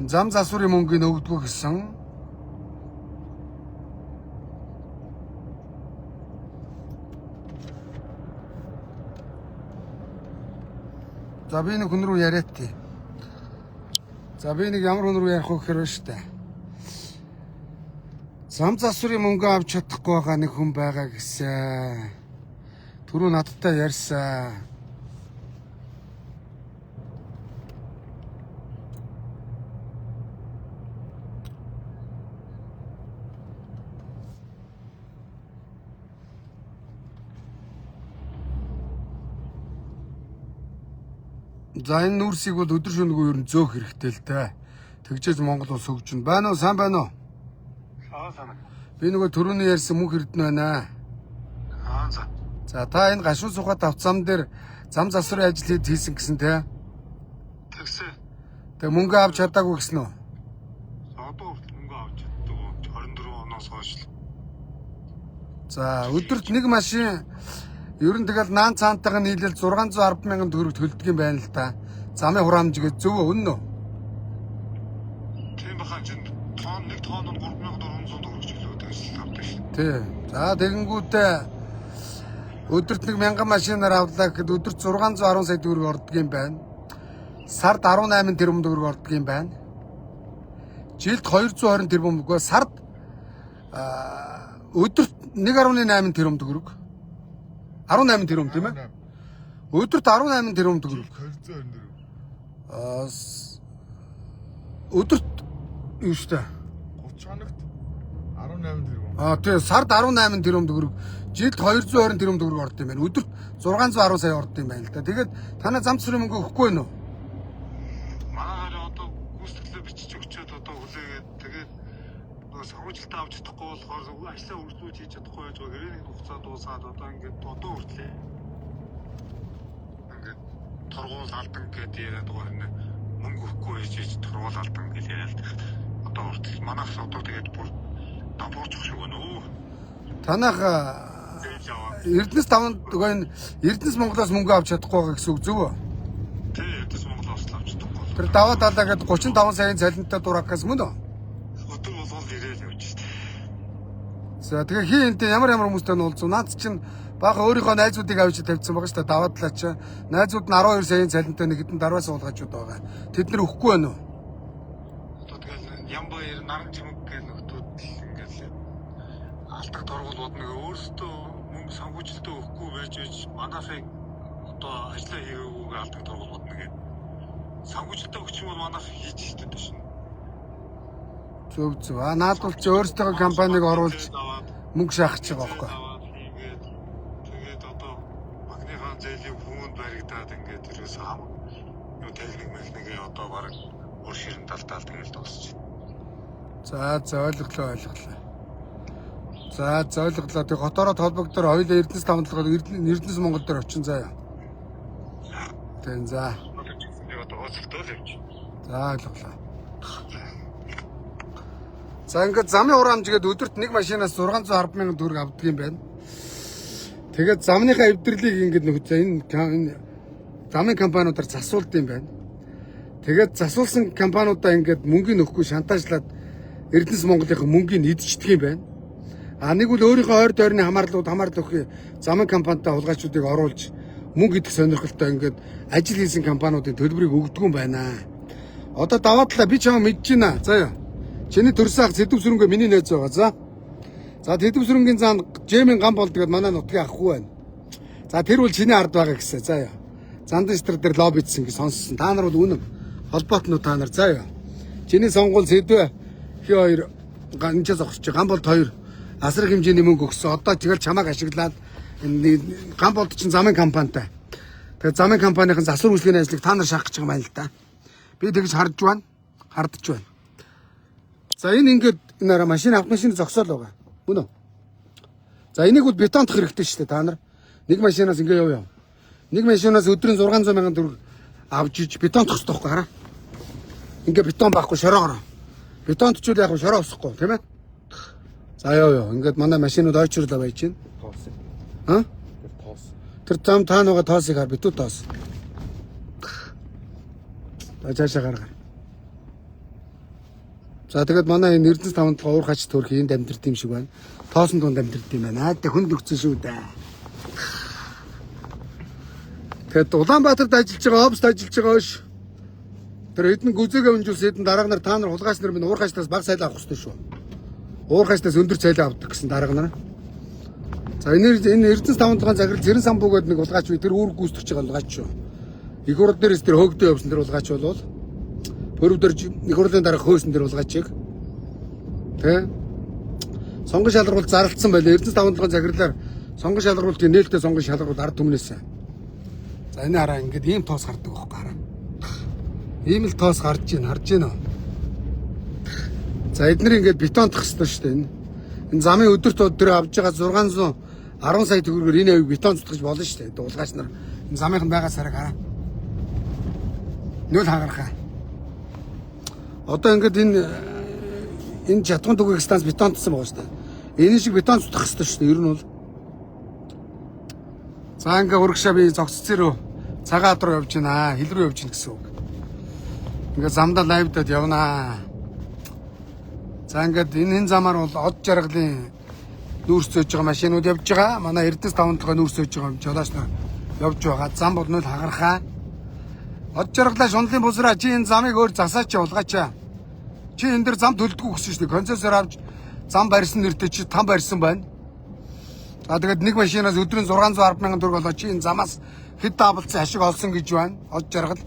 Зам засварын мөнгөний өгдгөө гэсэн. За би нэг хүн рүү яриад тий. За би нэг ямар хүн рүү ярих вэ гэхээр шүү дээ. Зам засварын мөнгө авч чадахгүй байгаа нэг хүн байгаа гэсэн. Түрүү надтай ярьсан. За энэ нүрсийг бол өдөр шөнөгүй ер нь зөөх хэрэгтэй л дээ. Тэгжээж Монгол улс хөгжинэ. Байна уу? Сайн байна уу? Сайн. Би нөгөө түрүүний ярьсан мөнх эрдэнэ байна. За. За та энэ гашуун сухад авт зам дээр зам засварын ажил хийсэн гэсэн те. Тэгсэн. Тэг мөнгө авч чадаагүй гэсэн үү? Одоо хүртэл мөнгө авч чаддаг. 24 оноос хойш л. За өдөрт нэг машин ер нь тэгэл наан цаантайгаа нийлэл 610,000 төгрөг төлдөг юм байна л да. Замын хураамж гэж зөв үнэн үү? Тийм бахан чинь нэг тоонд 3,400 төгрөг чөлөөтэй ажил авдаг шүү. Тий. За тэгэнгүүтээ өдөрт нэг 1000 машинаар авлаа гэхэд өдөрт 610 сая төгрөг ордог юм байна. Сард 18 тэрбум төгрөг ордог юм байна. Жилд 220 тэрбум үгүй сард өдөрт 1.8 тэрбум төгрөг. 18 тэрбум тийм ээ. Өдөрт 18 тэрбум төгрөг. Өдөрт юу штэ? 30 хоногт 18 тэрбум. Тэгээ сард 18 тэрбум төгрөг. Жилд 220 тэрбум төгрөг ордог юм байна. Өдөрт 610 сая ордог юм байна л да. Тэгээд танаа зам засварын мөнгө өгөхгүй нөө? Манай одоо гүйцэтгэлээ бичиж өгчөөд одоо хүлээгээд тэгээд нөгөө сургуультай авч чадахгүй болохоор ажлаа үргэлжлүүлж хийж чадахгүй байж байгаа. Гэрээний хугацаа дуусаад одоо ингээд одоо хүртлээ тургуул алдан гэдэг яриад байгаа хэрнээ мөнгө өгөхгүй хийж тургуул алдан гэж яриад. Одоо хүртэл манайх одоо тэгээд бүр давуурч шиг байна уу. Танах Эрдэнэс 5 нөгөө энэ Эрдэнэс Монголоос мөнгө авч чадахгүй байгаа гэсэн үг зөв үү? Тий, Эрдэнэс Монголоос авч чадахгүй. Тэр даваа далаа гэдэг 35 саяын цалинтай дурах гэсэн мөн үү? Өдөр болгол ирээл явж штэ. За тэгээ хин энтэй ямар хүмүүстэй нь уулзв. Наад чинь бага өөрийнхөө найзуудыг авч тавьсан байгаа шүү дээ. Даваа далаа чи. Найзууд нь 12 саяын цалинтай нэг хэдэн дарваа суулгачуд байгаа. Тэд нар өгөхгүй байна уу? Одоо тэгэл Ямбаяр наран чимэг гэх нөхдүүд ингээл алдаг тургуулууд нэг өөрсдөө мөнгө санхүүжилтөө өгөхгүй байж манайхыг одоо ажиллаа хийгээгүй алдаг тургуулууд нэгээд санхүүжилтөө өгч юм бол манайх хийж штэ төшнө. Зөв зөв. Наад бол чи өөрсдөө компаниг оруулж мөнгө шахаж байгаа байхгүй. Тэгээд одоо магныхаа зээлийн хүмүүнд баригдаад ингээд тэрээс юу техник механикээ одоо баг өөр ширэн талдаал тэгэл дуусчих. За ойлголоо. За ойлголоо. Тэг хотоороо толбогдоор хоёулаа Эрдэнэс 5 Эрдэнэс Монгол дээр очин заяа. Тэн за. Одоо хоцолтол явж. За ойлголоо. За ингээд замын хураамжгээд өдөрт нэг машинаас 610,000 төгрөг авдаг юм байна. Тэгээд замныхаа эвдэрлийг ингээд нөхөд энэ замын компаниудаар засуулд юм байна. Тэгээд засуулсан компаниудаа ингээд мөнгөний өгөхгүй шантажлаад Эрдэнэс Монголынхаа мөнгөний идчихдэг юм байна. А нэг бол өөрийнхөө ойр дойрны хамаарал өгөх замын компанитай хулгайчдыг оруулж мөнгө идэх сонирхолтой ингээд ажил хийсэн компаниудын төлбөрийг өгдөг юм байна. Одоо даваа талаа би чамаа мэдэж байна. За ёо. Чиний төрсөн ах Сэдэв сүрэнгээ миний найз байгаа. За. За Сэдэв сүрэнгийн цаана Жемийн гам болдгээд манай нутгийн ахгүй байна. За тэр бол чиний ард байгаа гэсэн. За ёо. Зандастр дээр лоббидсэн гэж сонссон. Та нар бол үнэн холбоотнууд та нар. За ёо. Чиний сонгуул Сэдвэ хи хоёр ганчаа зогсож гам болд хоёр асар хэмжээний мөнгө өгсөн. Одоо тэгэл чамааг ашиглаад гам болд чинь замын компанитай. Тэгээ замын компанийн засвар үйлчлэгийн ажлыг та нар шахах гэж байгаа юм л да. Би тэгж хардж байна. За энэ ингээд энэ машин автомашин зогсоол байгаа. Мөн үү? За энийг бол бетондох хэрэгтэй шүү дээ та нар. Нэг машинаас ингээ яв. Нэг машинаас өдрийн 600,000 төгрөг авч иж бетондох хэрэгтэй байхгүй хараа. Ингээ бетон байхгүй шороогоор. Бетондчул яг шороо усахгүй тийм ээ. За яв. Ингээд манай машинууд ойчруулаа байж байна. Тоос. Аа? Тоос. Тэр зам таанага тоосыг хар битүү тоос. Ажаашаа гаргаа. За тэгээд манай энэ Эрдэнэс 5 уур хач төрх энд амьдрт юм шиг байна. Тоосон дунд амьдрт юм байна. Тэ хүнд өгсөн шүү дээ. Тэгээд Улаанбаатарт ажиллаж байгаа, Обст ажиллаж байгаа ш. Тэр хэдэн гүзээг өнжүүлс хэдэн дарга нар та нар хулгайч нар минь уур хачтаас баг сайлаа авах хэрэгтэй шүү. Уур хачтаас өндөр цайлаа авдаг гэсэн дарга нар. За энэ Эрдэнэс 5 заграл Цэрэн сан бөгөөд нэг хулгайч үе тэр үүрэг гүйцэтгэж байгаа хулгайч шүү. Их урд дээрээс тэр хөөгдөө явсан тэр хулгайч болвол Пөрөвдөр их хурлын дарга хөөсөн дээр улгайчиг. Тэ? Сонгон шалгаруулалт зарлцсан байлаа. Эрдэнэс 5 загралаар сонгон шалгаруулалтын нээлттэй сонгон шалгаруулалт ард түмнээс. За энэ хараа ингээд ийм тоос гардаг байхгүй хараа. Ийм л тоос гарч ийн харж гинэ. За эдгээр ингээд бетондох хэрэгтэй шүү дээ. Энэ замын өдөрт өдөр авж байгаа 610 сая төгрөгөөр энэ авиг бетон зүтгэж болно шүү дээ. Улгайч нар энэ замынхан байгаа сараг хараа. Нөл хагархаа. Одоо ингээд энэ чадхын түгээх станц бетондсан байгаа шүү дээ. Энэ шиг бетон зүтгэх хэрэгтэй шүү дээ. Ер нь бол. За ингээд урагшаа би зогсцээ рүү цагаат руу явж байна. Хил рүү явж байна гэсэн үг. Ингээд замдаа лайвдад явнаа. За ингээд энэ замаар бол од жаргалын нүүрс зөөж байгаа машинууд явж байгаа. Манай Эрдэнэс 5 нүүрс зөөж байгаа жолооч нар явж байгаа. Зам бол нөл хагархаа. Од жаргалаа шунлын бусраа чи энэ замыг өөр засаач явуулгаач. Чи энэ дэр зам төлдөггүй гэсэн шүү дээ. Концессор авч зам барьсан нэртэй чи там барьсан байна. За тэгээд нэг машинаас өдрийн 610,000 төгрөг болоо чи энэ замаас хэд даблцсан ашиг олсон гэж байна. Од жаргал.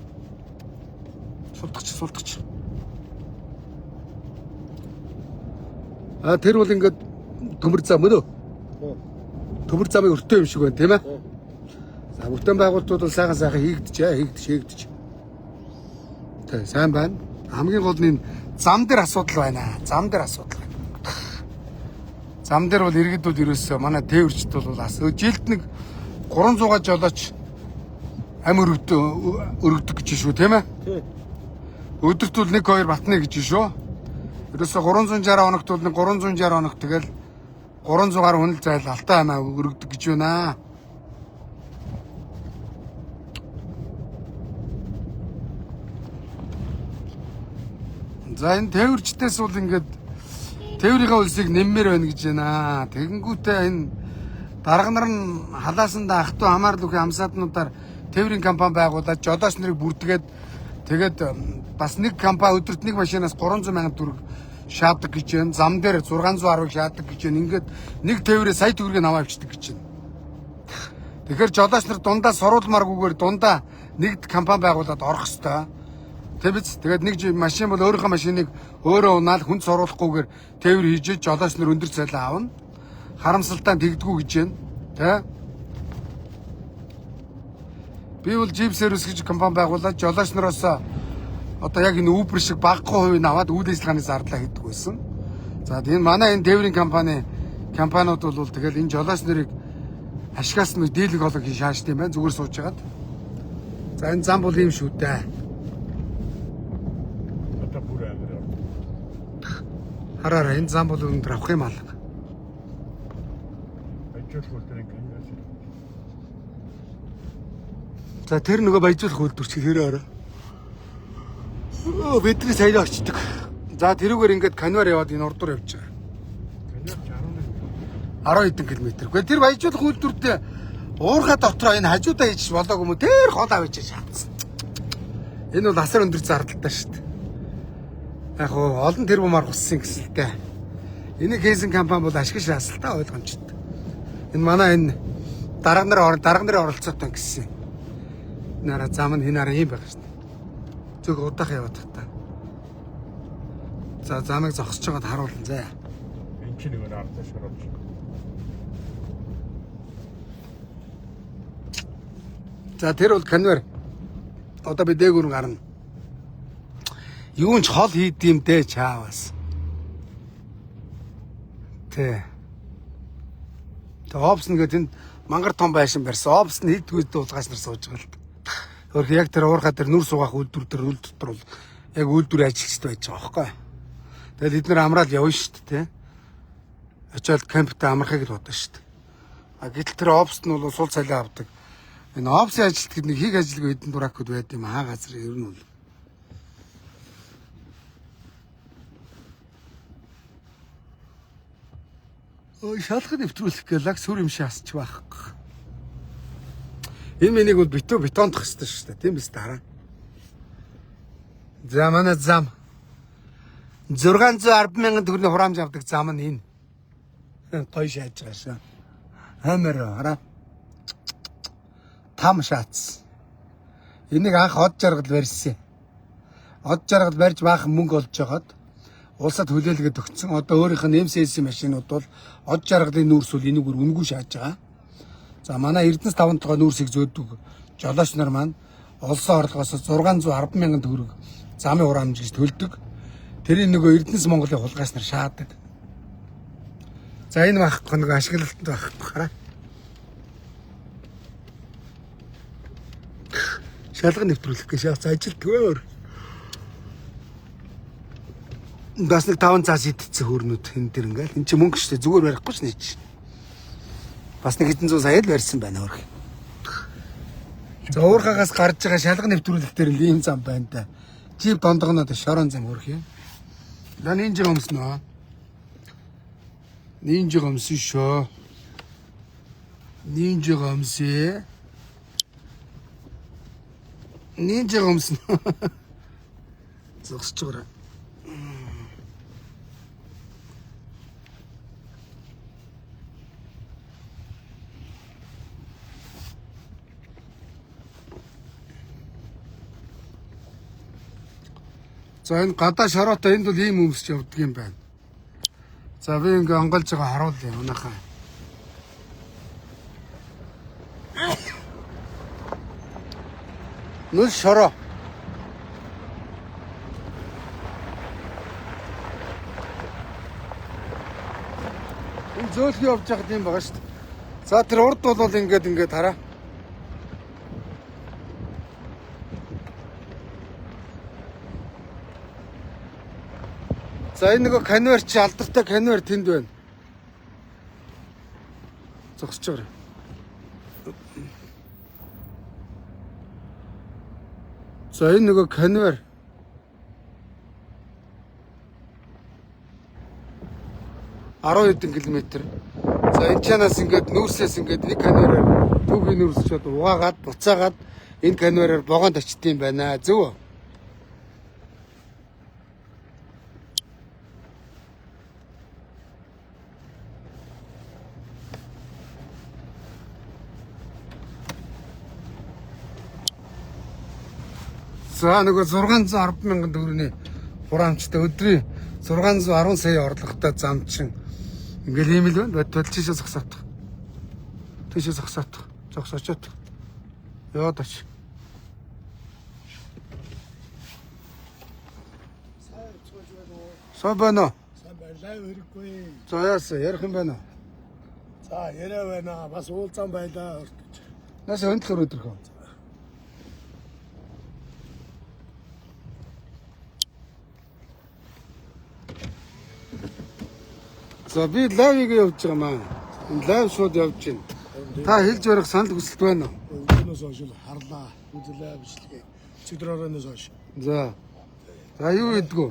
Султгач. А тэр бол ингээд төмөр зам мөн үү? Төмөр замыг өртөө юм шиг байна тийм ээ? За бүтээн байгуулалтууд бол сайхан хийгдэж. Тэг сайн байна. Хамгийн гол нь зам дээр асуудал байна. Зам дээр бол иргэдүүд ерөөсөө манай тээвэрчд бол жилд нэг 300 жолооч Ам өргөдөг гэж шүү тийм ээ. Тий. Өдөрт бол 1 2 батна гэж шүү. Ерөөсө 360 хоногт бол 360 хоног тэгэл 300 гаруй хүн л зайл алтаа амаа өргөдөг гэж байна. За энэ тээвэрчдээс бол ингээд тээврийн үлсийг нэммээр байна гэж байна. Тэгэнгүүтээ энэ дарга нар нь халаасандаа ах トゥ хамаарал бүхий амсаатнуудаар тээврийн компани байгуулад жолооч нарыг бүрдгээд тэгээд бас нэг компани өдөрт нэг машинаас 300 сая төгрөг шаадаг гэж байна. Зам дээр 610-ыг шаадаг гэж байна. Ингээд нэг тээврээ сая төгрөгийг аваа авчдаг гэж байна. Тэгэхээр жолооч нар дундаа соруулмааргүйгээр дундаа нэгд компани байгуулад орох хэвээр. Тэвэц тэгээд нэг машин бол өөрийнхөө машиныг өөрөө унаал хүнд соруулахгүйгээр тээвэр хийж жолооч нар өндөр цалин аавна. Харамсалтай тэгдэггүй гэж байна. Тэ? Би бол Jeep Service гэж компани байгуулад жолооч нараас одоо яг энэ Uber шиг багахан хувийг аваад үйл ажиллагааны зардлаа хийдэг байсан. За энэ манай энэ тээврийн компаниуд бол тэгэл энэ жолооч нарыг ашигаас нь дийлэг олог хийж хаашд юм байна. Зүгээр сууж хагаад. За энэ зам бол ийм шүү дээ. Одоо бүр амир. Хараараа энэ зам бол өндөр авах юм алга. Ажил хөлтөрийн камерас. За тэр нөгөө баяжуулах үйлдвэрч хэрэг ороо. Бидний сайн очдөг. За тэрүүгээр ингээд канвар яваад энэ урдуур явж байгаа. Канаар 10 хэдэн километр. Гэхдээ тэр баяжуулах үйлдвэртээ уурхаа дотроо энэ хажуудаа хийж болоогүй мө тэр хол авч шаардсан. Энэ бол асар өндөр зардалтай шүү дээ. Яг хоо олон тэрбумаар гуссан гэсэлтэй. Энийг хийсэн компани бол ашиг шаасалтай ойлгомжтой. Энэ манай энэ дарга нарын оролцоотой гэсэн. Нара зам нь энэ араа юм байх шүү дээ. Зөв удаах яваад та. За замыг зогсож байгаад харуулна заа. энэ чинь нэг ардаа шорооч. За тэр бол канвар. Одоо би дээгүүр гарна. Юун ч хол хийдэм дээ чаавас. Тэ. Опс нэгэд энэ мангар том байшин барьсан. Опс нь хийдгүү дуулгаас нар сууж байгаа л. Хөрх яг тэр уурхаа тэр нүр сугаах үйлдвэр төр үйл дотор бол яг үйлдвэр ажилчтай байж байгаа байхгүй. Тэгэл эдгээр амраал явна шүү дээ, тэ. Очоод камптай амархыг л бодно шүү дээ. А гэтэл тэр опст нь бол сул цалин авдаг. Энэ опсын ажилт гэдэг нэг хийг ажилгүй хэдэн дуракуд байд юм хаа газар ер нь бол. Ой шалгад нэвтрүүлэх гээ лаг сүр юм шаасч байхгүй. Энэ мэнийг бол бетондох хэрэгтэй шүү дээ. Тийм биз дараа. За манай зам 610 мянган төгрөгийн хураамж авдаг зам нь энэ. Той шааж байгаа шээ. Амар хараа. Там шаац. Энийг анх од жаргал барьсан. Од жаргал барьж баахан мөнгө олж жагаад улсад хүлээлгээд өгсөн. Одоо өөрийнх нь МСС машинууд бол од жаргалын нүүрс бол энийгээр үнгүй шааж байгаа. За манай Эрдэнэс 5 толгой нүүрсийг зөөдөг жолооч нар маань олсон орлогоос 610 мянган төгрөг замын хураамж гэж төлдөг. Тэрийг нөгөө Эрдэнэс Монголын хулгайч нар шаадаг. За энэ байхгүй нэг ашиглалтанд байхгүй хараа. Шалган нэвтрүүлэх гэж шаац ажилтгүй. Бас нэг 5 цаас идсэн хөрнүүд энэ дэр ингээл эн чинь мөнгө штэ зүгээр барихгүй ш нэг чинь. Бас нэг хэдэн зуун сая л барьсан байна хөрх. За уурхаагаас гарч байгаа шалган нэвтрүүлэх дээр л ийм зам байна да. Жип дондогноод шорон зам хөрх юм. Дан энэ жиг өмснөө. Нинж өмсөн шөө. Нинж өмсөө. Нинж өмсөн. Зогсож байгаа. За энэ гадаа шороотой энд бол ийм өмсч явдаг юм байна. За би ингээ онголж байгаа харуулъя унахаа. Нүл шороо. Энэ зөөлх явж байгаа юм байгаа шүү дээ. За тэр урд бол ингээд хараа. За энэ нөгөө конвейер чи алдартай конвейер тэнд байна. Зогсож байгаа. За энэ нөгөө конвейер 10 хэдэн километр. За энэ чанаас ингээд нүүрсээс ингээд нэг конвейераар түүхий нүүрсчээд угаагаад буцаагаад энэ конвейераар богонд очтiin байна. Зөв үү? За нөгөө 610,000 төгрөгийн хураамжтай өдрийн 610 сая орлоготой зам чин ингээл ийм л байна. Бод тийшээ зогсоотох. Тийшээ зогсоотох. Зогсоочоод. Яваад оч. Сайн байна уу? Сайн байлаа хэрэггүй. За яасан ярих юм байна уу? За яриа байна. Бас уулзсан байлаа өртөж. Нас өндлөр өдрөхөө. За би лайвыг явуулж байгаа маа. Энэ лайв шууд явж байна. Та хэлж барих санал хүсэлт байна уу? Өнөөс хойш харлаа. Үзлээ бичлэгээ. Өчигдрөөс хойш. За. За юу гэдгүү?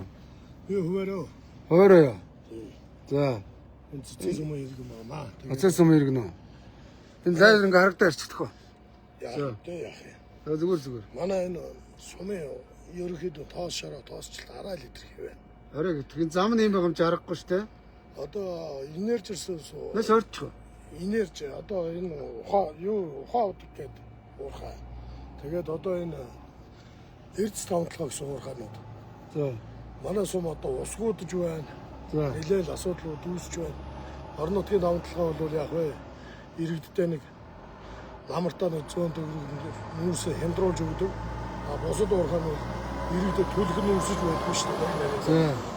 Би хуваарөө. Хоороо. За. Энэ цэцэс юм ирэх юм аа. Ацаас юм иргэнэ. Энэ лайв ингээ харагдаа ирчихдэг хөө. Яа, тэ яах юм. За зүгээр. Манай энэ сумын ерөнхийдөө тоос шороо тоосчлаа араа л идэх юм байна. Орой гэдэг. Энэ зам нь юм байгаа юм чи харахгүй шүү дээ. Одоо инержерсээс Нас орчих. инерж одоо энэ ухаа удаг гэдэг уурхай. Тэгээд одоо энэ эрдэс тавталгаа гэсэн уурхаанууд. За. Манай сум одоо усгуудж байна. За. Нэлээл асуудлууд үүсч байна. Орон нутгийн тавталгаа бол яг вэ иргэдтэй нэг ламартаа нэг 100 төгрөг нүүрсээ хямдруулж өгдөг. А бусад уурхаан бол иргэдэд төлөх нь үүсэж байдгүй шүү дээ. За.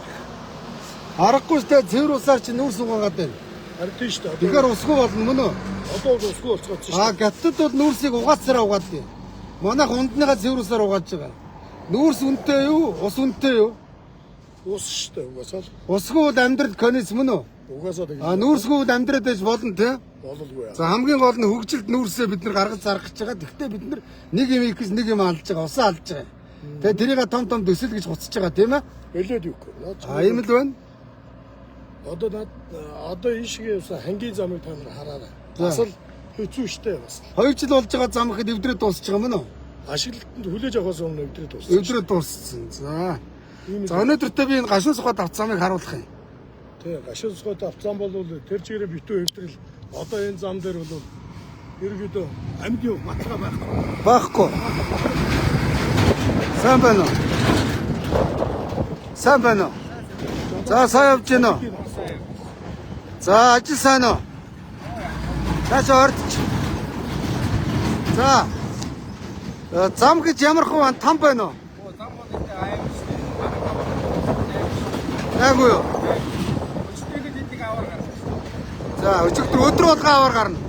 Аргагүй сте цэвэр усаар чи нүүрс угаагаад байна. Харин тийм шүү дээ. Тэгэхээр усгүй болно мөн үү? Одоо усгүй болцгооч шүү дээ. Гаттад бол нүүрсийг угаацсараа угаадаг. Манайх ундныхаа цэвэр усаар угааж байгаа. Нүүрс үнэтэй юу? Ус үнэтэй юу? Ус шүү дээ угаасаа л. Усгүй бол амьдрал конец мөн үү? Угаасаа тэг. Нүүрсгүй бол амьдраад байж болно тий? Бололгүй. За хамгийн гол нь хөгжилд нүүрсээ бид нар гаргаж зарах гэж байгаа. Тэгвэл бид нар нэг юм ихс нэг юм алдж байгаа. Усаа алдж байгаа. Тэгээ тэрийг том дөсөл гэж буцаж байгаа тийм ээ? Болоод юу гэх вэ? Ийм л байна. Одоо энэ шиг юуса хангийн замыг та нар хараарай. Бас л хэцүү шттэ бас. 2 жил болж байгаа зам ихэд эвдрээд дуусч байгаа мөн үү? Ашиглалтанд хүлээж авахаас өмнө эвдрээд дууссан. Эвдрээд дууссан. За өнөөдөртөө би энэ гашуун сухад авц замыг харуулах юм. Тэг гашуун сухад авц зам бол тэр чигээрээ битүү эвдрэл. Одоо энэ зам дээр бол ерөөдөө амьд матга Байхгүй. Сайн байна уу? Сайн байна уу? За сайн явж байна уу? За ажил сайн уу? Цааш ордч. За. Зам гэж ямар хуван там байна уу? Зам бол энэ аим шүү. Айгүй юу? Өчигдөр эдийг аваар гарсан. За өчигдөр өдрөө болгоо аваар гарна.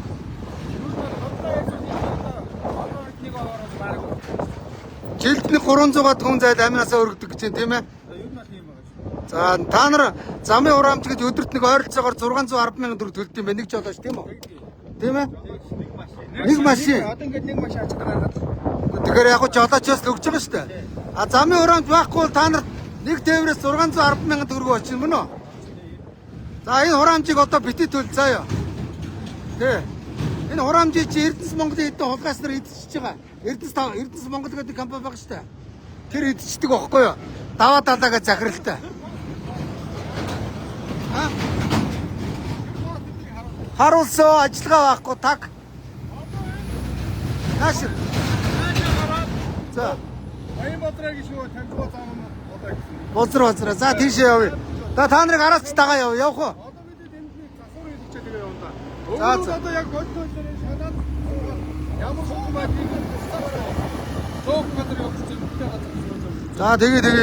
Нэг аваар баг. Жилдний 300-аад хүн зайд амиасаа өргөдөг гэж тийм ээ? Юу нь тийм байгаа шүү. За та нар замын хураамж гэж өдөрт нэг ойролцоогоор 610,000 төгрөг төлдөг юм байна. Нэг жолооч тийм үү? Тийм ээ? Нэг машин. Одоо ингээд нэг машин ачаад гаргаад. Тэгэхээр яг жолоочоос л өгч байгаа шүү дээ. А замын хураамж байхгүй бол та нар нэг тээврээс 610,000 төгрөг очих мөн үү? За энэ хураамжийг одоо бити төл заяа. Тэ. Энэ хураамжийг чи Эрдэнэс Монголын хэдэн хулгайч нар эдчиж байгаа. Эрдэнэс Монгол гэдэг компани байгаа шүү дээ. Тэр эдчдэг байхгүй юу? Даваа далаагаа захиралтай. Харуулсан ажиллагаа байхгүй таг. Нааш. За. Баянбаатарыг шүү таньгаа зам нь одоо гэсэн. Болзор. За тийшээ явъя. Та нарыг араас тагаа явах уу? Одоо бид энд нэг засвар хийчихээ тэгээ явна да. За, за. Одоо яг бодтол дээр шанаад ямар хөө байдгийг цог газар явж зүйтэй газар шүү. За тэгээ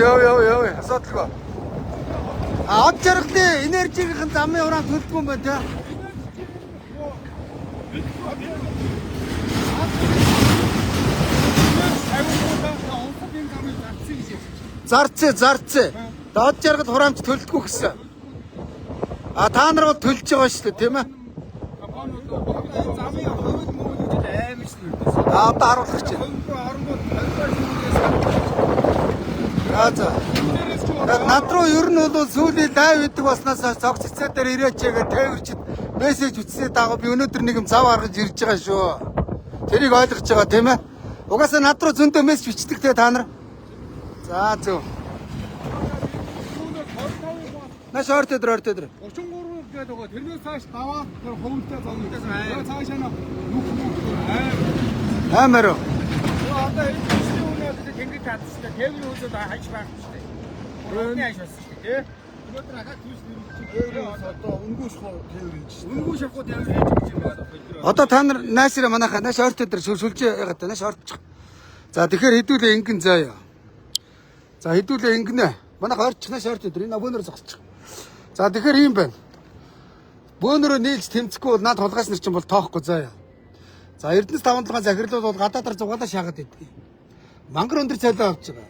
явъя. Асуудалгүй. А од жаргалын энержийн замын хураамж төлдөг юм байна тий. Зарцээ. Доод жаргал хураамж төлдөггүй гэсэн. А та нар бол төлж байгаа шүү дээ, тийм ээ? Замын хувьд мөнгө гэж амар шүү дээ. А одоо харуулах чинь. За. Над руу ер нь бол сүүлийн лайв хийдэг болсноос цогццоо дээр ирээч гэдэг тээвэрчд мессеж үтсээ дагав би өнөөдөр нэг юм зав гаргаж ирж байгаа шүү. Тэрийг ойлгож байгаа тийм ээ. Угаасаа над руу зөндөө мессеж бичдэг те та нар. За зөв. Наш орт өдөр. 33 гэдэг байгаа. Тэрнээс цааш даваа тэр хөвөлтэй зам. Тэгээ цаашаа нүх Амар. одоо энэ төслийн үнээр тэнгэр татчихсан. Тээврийн үзэл хаж байх шүү дээ. Өөрөний хаж болсон шүү дээ. Өнөөдөр ахаа төс нэрч одоо өнгөө шахуу тээвэр хийж шүү. Өнгөө шахуу тээвэр хийж гэж байна. Одоо та нар наашра манайха нааш орт өдөр сүлж ягаад нааш ортчих. За тэгэхээр хэдүүлээ ингэн заяа. За хэдүүлээ ингэнэ. Манайх орчих нааш орт өдөр энэ бөөнөр зогсчих. За тэгэхээр юм байна. Бөөнөрөө нийлж тэмцэхгүй бол над тулгаас нар чинь бол тоохгүй заяа. За Эрдэнэс 5-7 захирлууд бол гадаадаар зугаалаа шаагаад идэв. Мангар өндөр цалин авч байгаа.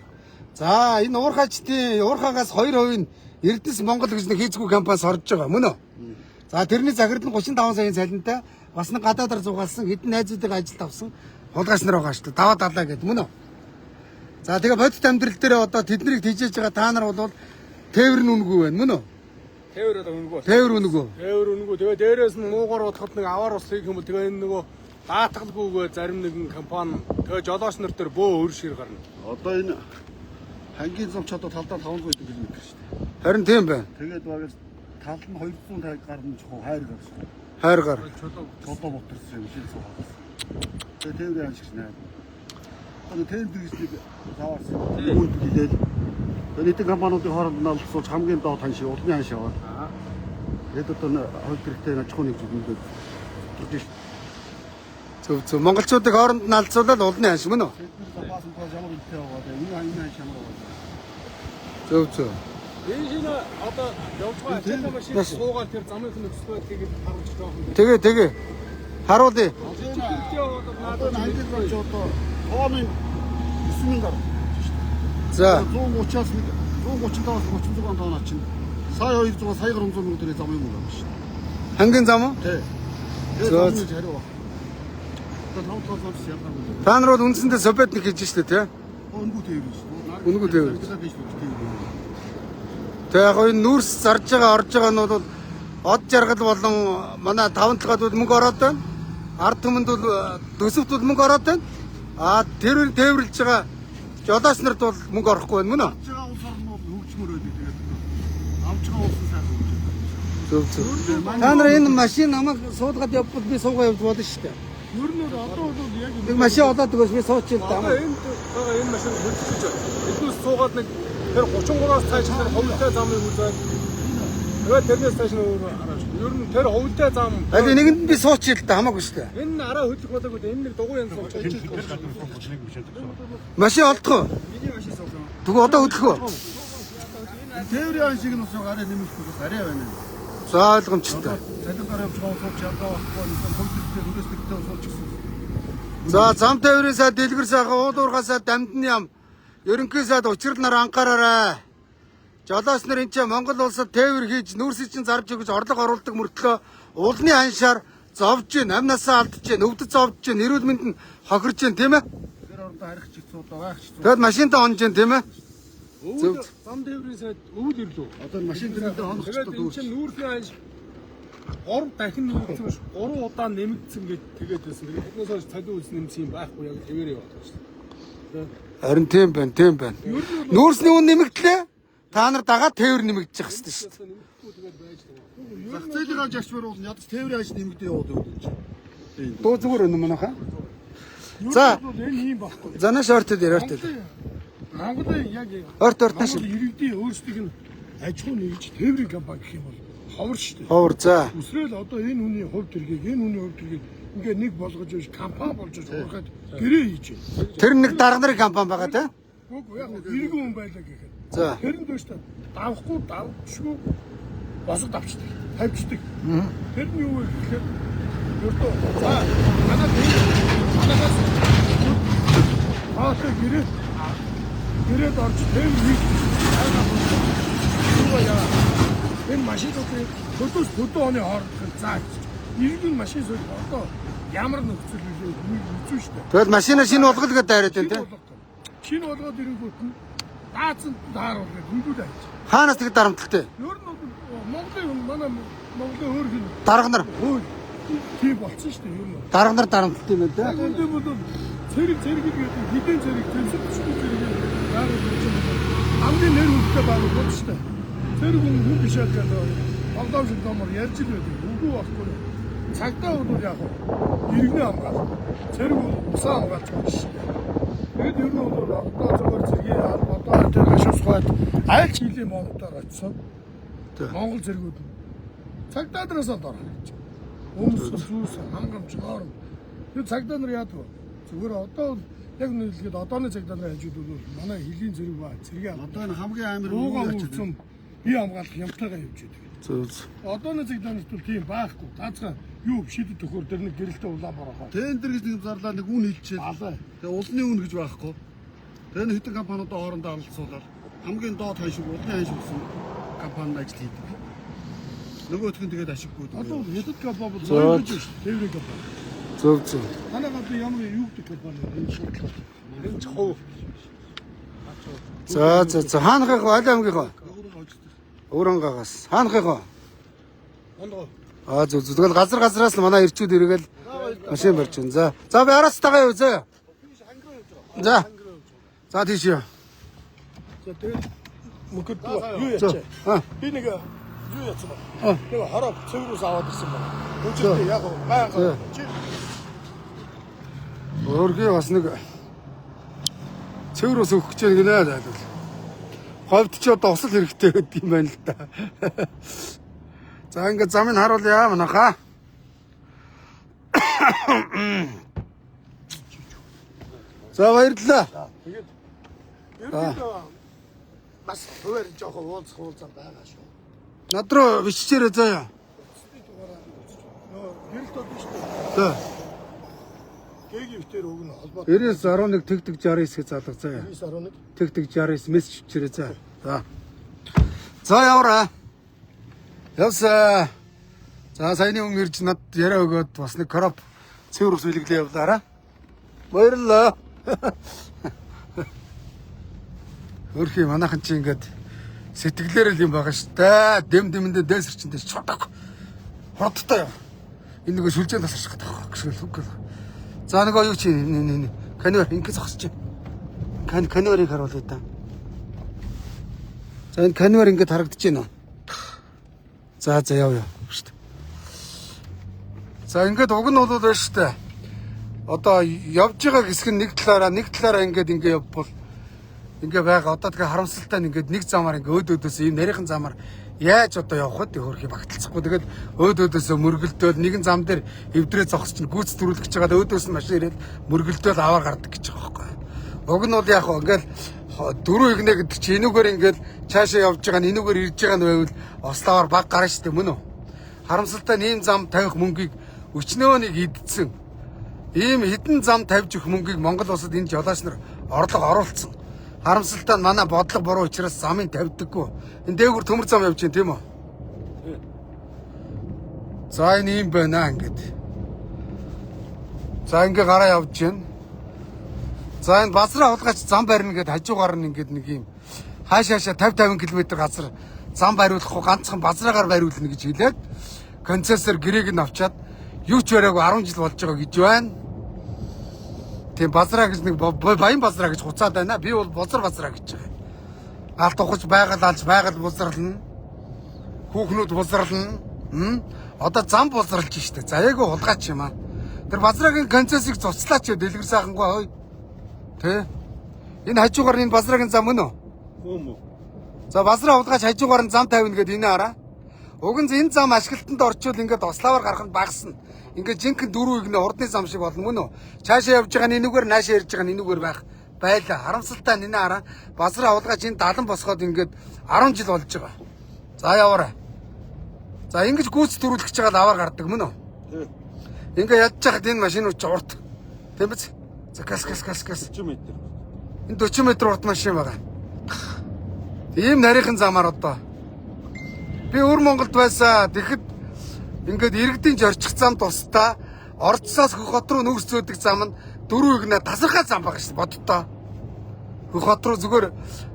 За энэ уурхаачдын уурхаагаас 2% нь Эрдэнэс Монгол гэж нэг хийцгүй компаниас орж байгаа мөн үү? За тэрний захирал нь 35 саяын цалинтай бас нэг гадаадаар зугаалсан хэдэн найзуудыг ажилд авсан хулгайч нар байгаа шүү дээ. Даваа далаа гэдэг мөн үү? За тэгээ бодит амьдрал дээр одоо тэднийг тийжээж байгаа та нар бол тээвэр нь үнгүй байна мөн үү? Тээвэр одоо өнгөө. Тээвэр үнгүй. Тээвэр өнгөө. Тэгээ дээрээс нь муугар бодоход нэг аваар ус хийх юм бол тэгээ энэ нөгөө даатгалгүйгээ зарим нэгэн компани тэгээ жолооч нар дээр бөө өөр шир гарна. Одоо энэ хангийн зам ч одоо талдаа 500 км шүү дээ. Харин тийм байна. Тэгээд багаж тал нь 250 гарна жоо хайр гарсан. Хайр гар. Чодоо моторсон юм шиг суугаад. Тэгээд тээвэр яаж гэж наа. Одоо тээвэр дэргэжлийг заваарсан. Үүнд хэлээл. Нийтийн компаниудын хооронд нь алсууч хамгийн доод хань шиг улны хань шаваад. Тэгээд одоо хөл төрхтэй аж ахуйн нэгжүүд turkish. Зөв монголчуудыг хооронд нь алцуулаад улны ханш мөн үү? Баасан тоо ямар үнэтэй байгаа. Энэ хань шамаа. Зөв. Энэ шинэ одоо явж байгаа ачаалал машин суугаад тэр замын нөхцөл байдлыг харуулж байгаа. Тэгээ. Харуулъя. Одоо хангийн зам ч одоо тооны 9,000 гар. За. 130-аас 135-36 тонн чинь сая 200 сая 300 мянга төгрөгийн зам юм байна шүү. Хангийн зам уу? Тий. Зөө. Тэгээд хариу. Одоо 5 тонн ялгаа. Та нар бол үндсэндээ Советник хийж штэ тий? Өнгөө тээвэр шүү. Өнгөө тээвэр. Тэгээ яг энэ нүүрс зарж байгаа орж байгаа нь бол од жаргал болон манай 5-7-д мөнгө ороод байна. Ард түмэнд бол төсөвт бол мөнгө ороод байна. Тэр тээвэрлж байгаа жолооч нарт бол мөнгө орохгүй байна мөн үү? Авч байгаа улс орн бол хөгжмөр байдаг тэгээд авч байгаа улсын сайхан хөгжиж Зөв. Та нар энэ машин намайг суулгаад явбал би суугаа явж болно шүү дээ. Ер нь одоо бол яг Нэг машин олоод өгөөс би суучих юм одоо даа. энэ машин хөлдөж байна. Эднээс суугаад нэг тэр 33-аас цааш тэр хөвөлтэй замыг үзээд тэгээд тэрнээс цааш өөр араа шүү. Ер нь тэр хөвөлтэй зам Аль нэгэнд нь би суучих л да хамаагүй шүү дээ. энэ араа хөдлөх болоогүй дээ. Энэ нэг дугуй янз сууж байгаа. Машин олдох уу? Миний машин суусан. Тэгвэл одоо хөдлөх үү? тээврийн ан шиг нь бас арай нэмэхгүй бас арай байна. За ойлгомжтой. Цалингаар явж байгаа улсууд ялгаа байхгүй компьютертэй хүрээсдэгтэй улсууд ч гэсэн. За зам тээврийн сайд дэлгэр сайхан уулуурхасаа дамдны ям ерөнхий сайд учрал нар анхаараарай. Жолооч нар энэ Монгол улсад тээвэр хийж нүүрсийг чинь зарж өгч орлого оруулдаг мөртлөө улны ханшаар зовж гин, амнасаа алдж гин, өвдөж зовж гин, эрүүл мэнд нь хохирж гин тийм ээ? Тэр орондоо харих чигцүүд байгаа ч. Тэгэд машинтаа онж гин тийм ээ? Зөв. Зам тээврийн сайд өвөл ирлөө. Одоо машин дээрээ хонох Тэгээд ч энэ чинь нүүрсний ханш 3 дахин нэмэгдсэн ш. 3 удаа нэмэгдсэн гэж тэгээд байсан. Эднээс хойш цалин үйлс нэмсэн юм байхгүй яг хэвээр яваад байна шүү. Харин тийм байна. Нүүрсний үн нэмэгдлээ. Та нар дагаад тээвэр нэмэгдэж явах хэрэгтэй шүү дээ. Нэмэгдэхгүй тэгээд байж байгаа. Зах зээлийн аж арчмаар бол ядаж тээврийн аж нэмэгдээ яваад байна. Дуу зүгээр өнө манайха. За. Энэ юм баггүй. За наш ортод. Монголын яг Орт тааш. Монгол иргэдийн өөрсдийг нь аж ахуй нэгж тээврийн компани гэх юм бол ховор шүү дээ. Ховор за. Үсрээл одоо энэ хүний хувь төргийг ингээ нэг болгож иж компани болж уурхад гэрээ хийж байна. Тэр нэг дарга нарын компани байгаа тийм. Үгүй яг иргэн хүн байлаа гэхэд. За. Тэрэн дэвш та давхгүй давчгүй босод авчдаг. Тавьчдаг. Тэр нь юу вэ гэхээр өртөө. За манайхаас гэрээд орж тэр нэг юу яа. Энэ машинуудын хөдөөс хөдөө оны хооронд зааж. Иргэний машин зүйл одоо ямар нөхцөл үзүү шүү дээ. Тэгэл машинаа шинэ болгол гэдээ дайраад байна те. Шинэ болгоод ирэнгүүт нь даацсан дааруул гэдэг хөнгүүд байж. Хаанаас тэг дарамтлагтай? Ер нь Монголын хүн манай Монголын өөр хүн Дарга нар. тийм болцсон шүү дээ ер нь. Дарга нар дарамтлагтай юм байна те. Энд бол цэрэг гэдэг хідэн цэрэг тэмцэх зүйл цэрэг дааруул гэж байна. Хамгийн нэр хүндтэй баг бол шүү дээ. Цэрэг хүн биш гэдэг Молдов шиг номер ярьж л байдаг. Үгүй байхгүй. Цагтаа бол яг иргэний хамгаалал. Цэрэг усаа хамгаалж байна шүү дээ. Тэгэд ер нь бол одоо зөвхөн зэргийн одоо тэр гашуусгаад аль ч хилийн монотоор очсон. Монгол зэргүүд цагтаа дээрээс дор харж. Өмс зүс хангамж хоорон. Тэр цагтаа нар яадаг вэ? Зүгээр одоо яг нийлгээд одооны цагтаа нар хажууд бол манай хилийн зэрэг ба зэрэг Одоо энэ хамгийн амар уугаа үйл үлдсэн бие хамгаалах юмтайгаа явж байдаг. Зөв. Одооны цагтаанаас бол тийм байхгүй. Гаацхан юу шидэд төхөр тэр нэг гэрэлтэй улаан борохоо. Тендер гэж нэг зарлаа нэг үн хэлчихээ. Алаа. Тэгээ улсны үн гэж байхгүй. Тэгээ нэг хэдэн компаниудаа хоорондоо алалцуулаад хамгийн доод ханшиг улны ханшиг гэсэн компанид ажил хийдэг. Нөгөөх нь тэгээд ашиггүй. Одоо хятад компани бол зөөр гэж шүү. Тээврийн компани. Зөв. Танайгаа би ямар юу гэдэг компани энэ шотлоо. Энэ ч хов. За хаанхайгаа аль аймгийнхаа? Өөрөнгөөс. Хаанхайгаа? Ондоо. Зөв. Тэгэл газраас л манай ирчүүд ирэгээл машин барьж байна. За би араас тагаа юу зөө. За тийш юу. За тэгээд мөхөд юу ячаа. Би нэг юу яцсан ба. Нэг хороо цэврээс аваад ирсэн ба. Өчигдөр яг байнга чи Өөргөө бас нэг цэврээс өгөх гэж байна гинэ. Ховд ч одоо усал хэрэгтэй гэдэг юм байна л да. За ингээд замыг харуулъя манайхаа. За баярлалаа. тэгээд ердөө бас хуваар жоохон уулзах байгаа шүү. Над руу биччихээрэй заяа. Гэрэлт одоо шүү. За. Гээгийн битэр өгнө холбоо. 9911 тэгтэг 69 гэж залгах заяа. 911 Тэгтэг 69 мессеж бичээрэй за. За яваа. Явсаа. За саяны хүн ирж над яриа өгөөд бас нэг кроп цэвэр ус билеглээ явлаараа. Баярлалаа. Хөрхи манайхан чи ингээд сэтгэлээр л юм байгаа шүү дээ. Дэм дээсэрчэндээ чодог. Хоттой. Энэ нэг сүлжээ тасарч байгаа гэсэн үг. За нөгөө юу чи канер ингээд зогсож байна. Канерыг харуулъя та. За энэ канер ингээд харагдаж байна. За яв шүү дээ. За ингээд уг нь бол байна шүү дээ. Одоо явж байгаа хэсэг нь нэг талаараа ингээд явбал ингээ байгаа. Одоо тэгээ харамсалтай нь ингээд нэг замаар ингээ өөдөөс ийм нарийнхан замаар яаж одоо явах вэ? Хөрхи багталцахгүй. Тэгээд өөдөөс мөргөлдөөл нэгэн зам дээр эвдрээ зогсож чинь гүйц төрүүлэх гэж байгаа. Өөдөөс нь машин ирээд мөргөлдөөл аваар гардаг гэж байгаа байхгүй. Уг нь бол яг ингээл дөрөв игнэ гэдэг чи энүүгээр ингээл цаашаа явж байгаа энүүгээр ирж байгаа нь байвал ословоор баг гарна шүү дээ мөн үү? Харамсалтай ийм зам тавих мөнгийг өчнөө нэг идсэн. Ийм хідэн зам тавьж өгөх мөнгийг Монгол улсад энэ жолооч нар орлого оруулсан. Харамсалтай нь манай бодлого буруу учраас замыг тавьдаггүй. Энэ дээгүүр төмөр зам явж байна тийм үү? За энэ юм байна ингээд. За ингээ гараа явж байна. За энэ базраа хулгайч зам барина гэд хажуугаар нь ингээд нэг юм хаашаа 50 км газар зам бариулахгүй ганцхан базраагаар бариулна гэж хэлээд концессор гэрээг нь авчаад юу ч бариагүй 10 жил болж байгаа гэж байна. Тийм базраа гэж нэг баян базраа гэж хуцаад байна. Би бол бузар базраа гэж байгаа. Алт ухаж байгаль алж байгаль бузарлна. Хүүхнүүд бузарлна. Одоо зам бузарлж штэ. За яг хулгайч юм аа. Тэр базраагийн концессыг цуцлаач дэлгэр сайхангүй хой. Тэ? Энэ хажуугаар энэ базраагийн зам мөн үү? Хөөмө. За базраа хулгайч хажуугаар нь зам тавина гэдэг энэ хараа. Уг нь энэ зам ашиглалтанд орчвол ингээд ословоор гарах нь багасна. Ингээд жинхэнэ дөрөв игнэ урдны зам шиг болно мөн үү? Цаашаа явж байгаа нэнүүгээр наашаа ирж байгаа нэнүүгээр байх байлаа. Харамсалтай нэнэ хараа. Базраа хулгайч энэ 70 босгоод ингээд 10 жил болж байгаа. За яваарай. За ингэж гүйц төрүүлэх гэж байгаа аваар гардаг мөн үү? Ингээ ядж хахад энэ машинууд ч урт. Тийм биз? За гас. 40 м. Энэ 40 м урт машин байгаа. Ийм нарийнхан замаар одоо Би өр Монголд байсан. Тэгэхэд ингээд иргэдийн зорчих зам тусдаа Орцоос Хөх хот руу нүүрс зөөдөг зам нь 4 игнэ тасархай зам баг шүү боддоо. Хөх хот руу зүгээр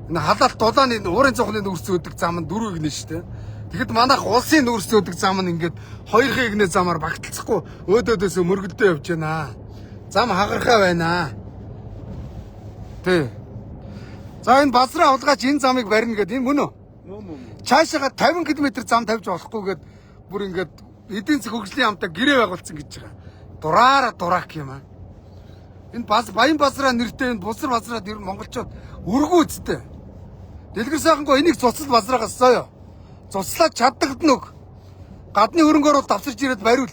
энэ халаалт дулааны уурын цохны нүүрс зөөдөг зам нь 4 игнэ шүү дээ. Тэгэхэд манайх улсын нүүрс зөөдөг зам нь ингээд 2 игнэ замаар багталцахгүй өөдөөдөөс мөргөлдөө явж байна. Зам хагархаа байна. Тэ. За энэ Базраа хулгайч энэ замыг барина гэдэг энэ мөн үү? Цаашаага 50 км зам тавьж болохгүй гэд бүр ингээд эдийн засаг хөгжлийн яамтай гэрээ байгуулсан гэж байгаа. Дураак юм аа. Энэ Баян Базраа нэртэй энэ Бузар Базраад ер нь монголчууд өргөө үсттэй. Дэлгэр сайхангүй энийг цуцал Базраагаас заяа. Цуцлаад чаддагд нүг. Гадны хөрөнгөөр бол давсарч ирээд бариул.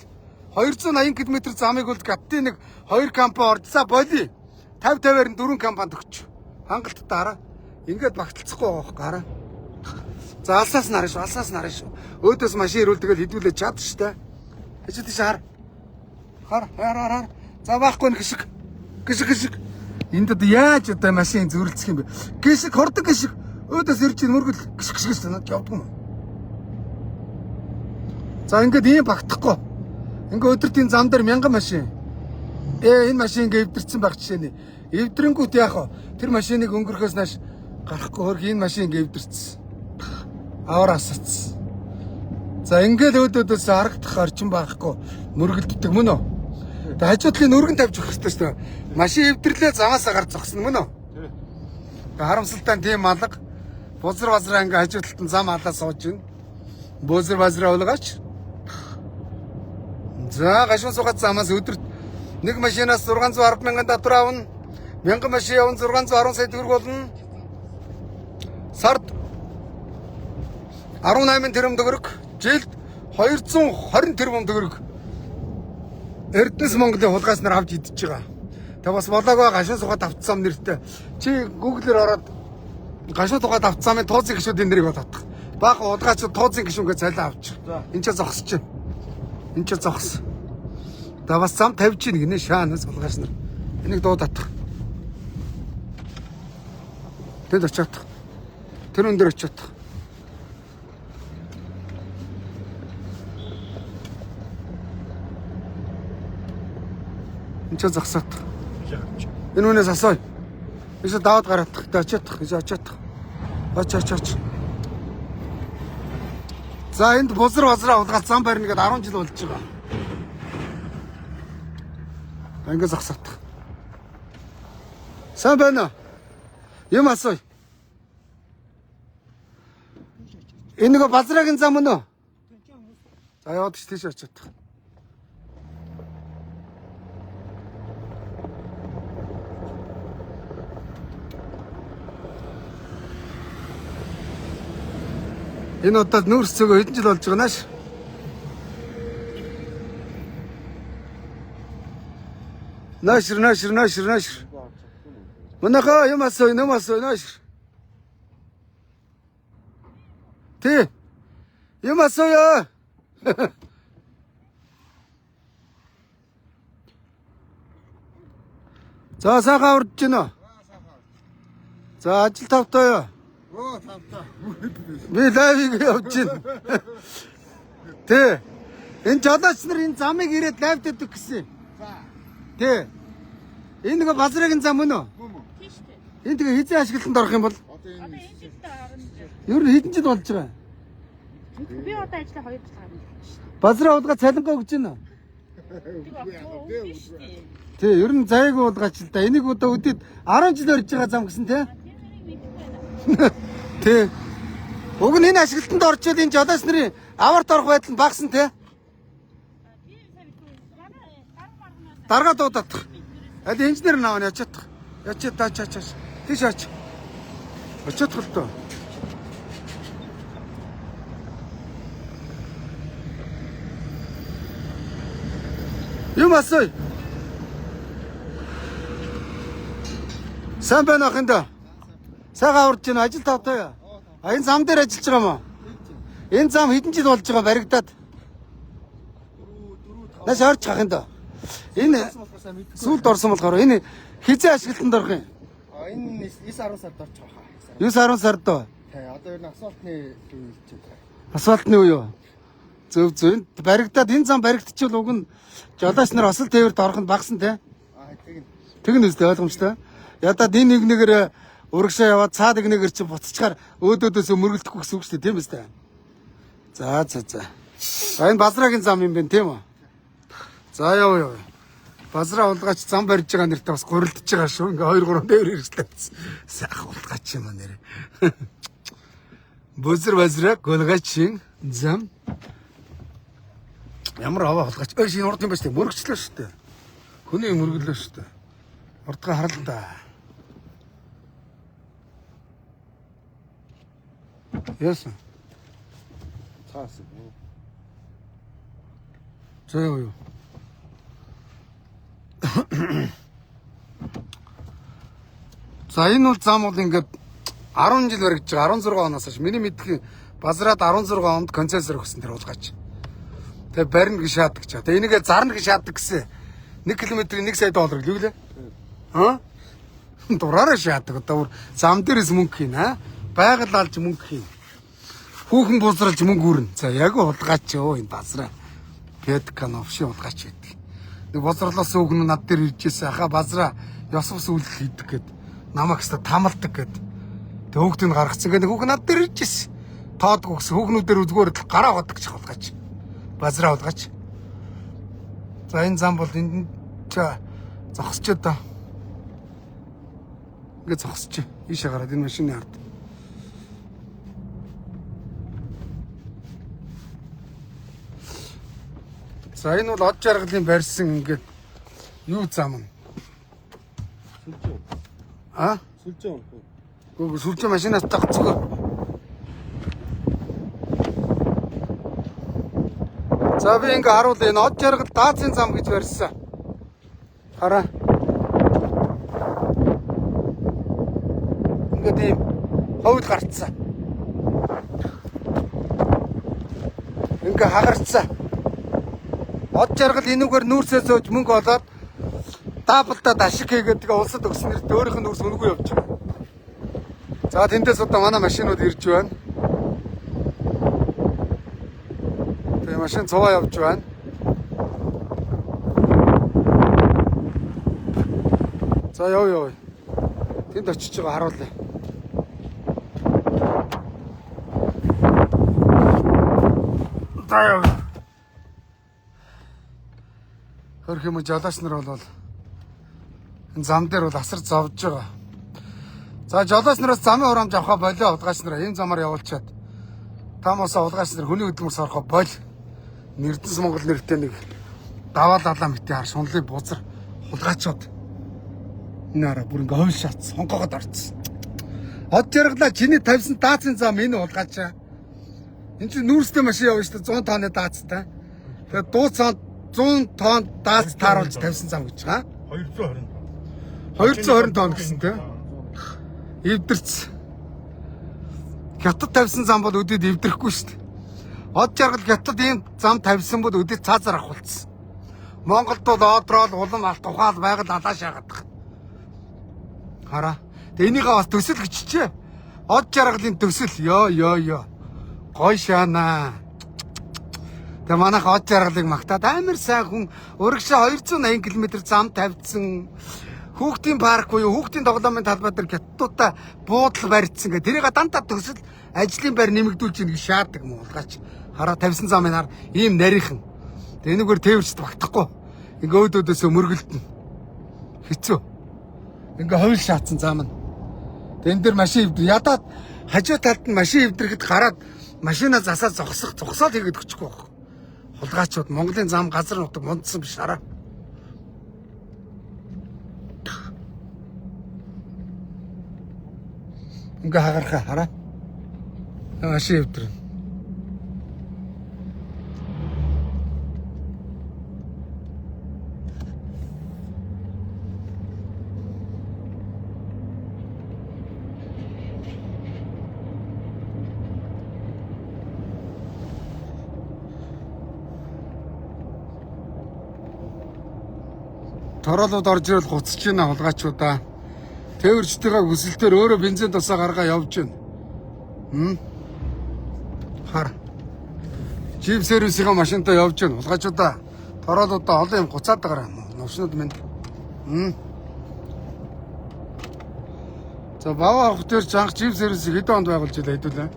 280 км замыг бол гадны нэг 2 компани оржсаа боли. 50-50-аар 4 компанид өгч. Хангалттай хараа. Ингээд багталцахгүй байгаа хөөе хараа. За алсаас нарах шүү. Өөдөөс машин ирүүл тэгэл хідүүлээ чад штэ. Хажууд тийш хар. Хар. За баахгүй нэг гიშг. Энд одоо яаж одоо машин зөрлцөх юм бэ? Гიშг хордог гიშг. Өөдөөс ирж мөргөл гიშг санаад явдаг юм. За ингээд ийм багтахгүй. Ингээ өдөртийн зам дээр 1000 машин. Энэ машин ингээ эвдэрсэн байх жишээний. Эвдрэнгүүт яах вэ? Тэр машиныг өнгөрөхөөс нааш гарахгүй хөрг энэ машин ингээ эвдэрсэн. Аваасац. За ингээл өөдөөдөөс харагдах орчин байхгүй мөргөлддөг мөн үү? Тэгээ хажуудлын өргөн тавьж өгөх хэрэгтэй шүү дээ. Машин эвдэрлээ замаасаа гарч зогсно мөн үү? Тэгээ харамсалтай тийм алга Бузар Базраа ингээ хажуудлын зам алаа сууж байна. Бузар Базраа уулгаач. За гашуун суугаад замаас өдөрт нэг машинаас 610 мянган татвар авна. 1000 машин явна 610 сая төгрөг болно. Сард 18 тэрбум төгрөг, жилд 220 тэрбум төгрөг. Эрдэнэс Монголын хулгайч нар авч идэж байгаа. Тэгээ бас болоогүй гашуун суугаад автсан нэртэй. Чи Google-ээр ороод гашуун суугаад автсан тооцын гишүүдийн нэрийг бодох. Бага хулгайчид тооцын гишүүнгээ цайлаа авчих. Энд ч зогсож байна. Энд ч зогс. Да бас зам тавьж ийн гинэ шаанаас хулгайч нар. Энийг дуудах. Тэнд очиод. Тэр өндөр очиод. Энд ч зогсоод. Энэ үнээс асууя. Ийшээ даваад гараад та очиод. Очиод. За энд Бузар Базраа хулгайч зам барина гэдээ 10 жил болж байгаа. Ингээд зогсоод. Сайн байна уу? Юм асууя. Энэ нэг Базраагийн зам мөн үү? За яваад тийш очиод. Энэ удаад нүүрс цогоо хэдэн жил болж байгаа нааш? Наашир. Манайхаа юм асууя, наашир. Тэ. Юм асууя. За сайхан урдж гинэ. За ажил тавтаа. Тавтаа. Би лайвыг явж байна. Тэ. Энэ жолооч нар энэ замыг ирээд лайв дэдэг гэсэн. Тэ. Энэ нэг Базраагийн зам мөн үү? Тийм шүү дээ. Энэ тэгээ хизээ ашиглалтанд орох юм бол Одоо энэ жилдээ орно. ер нь хэдэн жил болж байгаа? Би одоо ажлаа 2 жил гарна шүү дээ. Базраа хулгай цалингаа өгч байна уу? Тий, ер нь зайг уулгаач л да. Энийг одоо өдөд 10 жил орж байгаа зам гэсэн тий. Тий. Уг нь энэ ашиглалтанд орчвол энэ жолооч нарын аварт орох байдал нь багсан тий. Дарга дуудаад. Аль инженер наваа ячаад. Ячаад. Тийш ач. Очоод л доо. Юм асууя. Сайн байна ах энэ. Сайхан урж байна. Ажил тавтаа. Энэ зам дээр ажиллаж байгаа юм уу? Энэ зам хэдэн жил болж байгаа баригдаад? Наш орж хах энэ. Энэ сүлд орсон болохоор энэ хизээ ашиглалтанд орох юм? Энэ 9-10 сард орчих واخа. 9-10 сард доо. Тий, одоо ер нь асфалтны үйлч. Асфальтны уу юу? Зөв зөв. Баригдаад энэ зам баригдчихвал уг нь жолооч нар осол тээвэрт орох нь багсан те. Тэгнэ үстэй ойлгомжтой. Ядаад энэ нэгнээр урагшаа яваад цаад нэгнээр чи буцчихаар өөдөөдөөс мөргөлдөхгүй гэсэн үг шүү дээ тийм үстэй. За. За энэ базраагийн зам юм байна тийм үү? За яв. Базраа улгаач зам барьж байгаа нэртээ бас гурилдж байгаа шүү. Ингээ 2 3 тээвэр хэрэгслээ. Сайхан улгаач юм аа нэрээ. Базраа гулгаачин зам. Ямар аваа улгаач. Энэ урд юм ба шүү дээ. Мөргөчлөө шүү дээ. Хүний мөргөлөө шүү дээ. Урдгаа харал да. Яасан. Цаасан. За юу. За энэ бол зам бол ингээд 10 жил баригдаж байгаа. 16 оноос хойш миний мэдхийн базраад 16 онд концессор өгсөн тэр уулгаач. Тэгээ барина гэж шаадаг чаа. Тэгээ энийгээ зарна гэж шаадаг гэсэн. 1 км-ийн 1 сая доллар гэлээ лээ. Аа? Дураараа шаадаг одоо зам дээрээс мөнгө хийн аа. Байгаль алж мөнгө хийн. Хүүхэн бузралж мөнгө үрнэ. За яг уулгаач ёо энэ базраа. Петкан овшин уулгаач байдаг. Нэг бузралаас өгнө над дээр иржсэн аха базраа ёс ус үйлдэл хийдэг гэд намайг хэвээр тамалдаг гэд. Тэг хүүхдийг гаргацсан гэдэг хүүхэн над дээр иржсэн. Тоодгүй гэсэн хүүхнүүдээр үзгээр гараа бодогч уулгаач. Базраа уулгаач. За энэ зам бол энд зогсож одоо. Ингээд зогсож. Ийшээ гараад энэ машины ард. За энэ бол од жаргалын барьсан ингээд юу зам нь? Сүлжээ. Аа? Сүлжээ. Гүг сүлжээ машинаас тагцгаа. За би ингээ харуул энэ од жаргал даацын зам гэж барьсан. Хараа. Ингээд ийм ховд гарцсан. Ингээ хагарцсан. Од жаргал энүүгээр нүүрсээ сууж мөнгө олоод даблдаад ашиг хийгээд тэгээ улсад өгснээр өөрийнх нь нүүрс үнэгүй явж байгаа. За тэндээс одоо манай машинууд ирж байна. Тэгээ машин цуваа явж байна. За яв. Тэнд очиж байгаа харуулъя. За яв. Хөрх юм жолооч нар бол энэ зам дээр бол асар зовж байгаа. За жолооч нараас замын хураамж авахаа болоо улгаач нараа энэ замаар явуулчаад таамаасаа улгаач нар хүний хөдөлмөрс орохоо бол Эрдэнэс Монгол нэртэй нэг даваа далаа мэтийн хар шунлын бузар улгаачууд энэ араа бүр ингээ хойш шат сонгоогод орцсон. Од жаргалаа чиний тавьсан даацын зам энэ улгаачаа. Энд чинь нүүрстэй машин явна шүү дээ 100 тонны даацтай. Тэгээд дууцаанд 100 тонн дац тааруулж тавьсан зам гэж байгаа. 220 тонн гэсэн тийм. Эвдэрч. Хятад тавьсан зам бол өдөд эвдэрэхгүй шүү дээ. Од жаргал хятад ийм зам тавьсан бол өдөд цаазаар авахулсан. Монголд бол одроол улам алт ухаал байгаль алаа шаагадаг. Хараа. Тэгээ энийгээ бас төсөл гिचчээ. Од жаргалын төсөл ёо. Гой шаана. Тэгээ манайх од жаргалыг магтаад амар сайн хүн урагшаа 280 км зам тавьдсан. Хүүхдийн парк буюу хүүхдийн тоглоомын талбай дээр хятадуудаа буудал барьцсан гэх. Тэрийг дандаа төсөл ажлын байр нэмэгдүүлж ийн гэж шаадаг юм улгаач. Хараа тавьсан замын хар ийм нарийнхан. Тэгээ энэгээр тээвэрчд багтахгүй. Ингээ өөдөөдөөсөө мөргөлдөн. Хэцүү. Ингээ ховл шаацсан зам нь. Тэгээ энэ дэр машин ядаад хажуу талд нь машин эвдрэхэд гараад машинаа засаад зогсоол хийгээд өчөхгүй байх. Хулгайчууд Монголын зам газар нутаг мундсан биш хараа. Ингээ хагархаа хараа. Машин эвдрэн. Тороолууд орж ирэл гуцж байна хулгайчуудаа. Тээвэрчдийнхээ хүсэлтээр өөрөө бензин тусаа гаргаа явж байна. Хар. Жип сервисийн машинтай явж гэн улгаачудаа тороолуудаа олон юм гуцаад байгаа юм. Новшнууд минь. За баваа авах дээр жанх жип сервисийг хэдэн онд байгуулж илээ хэдүүлээ?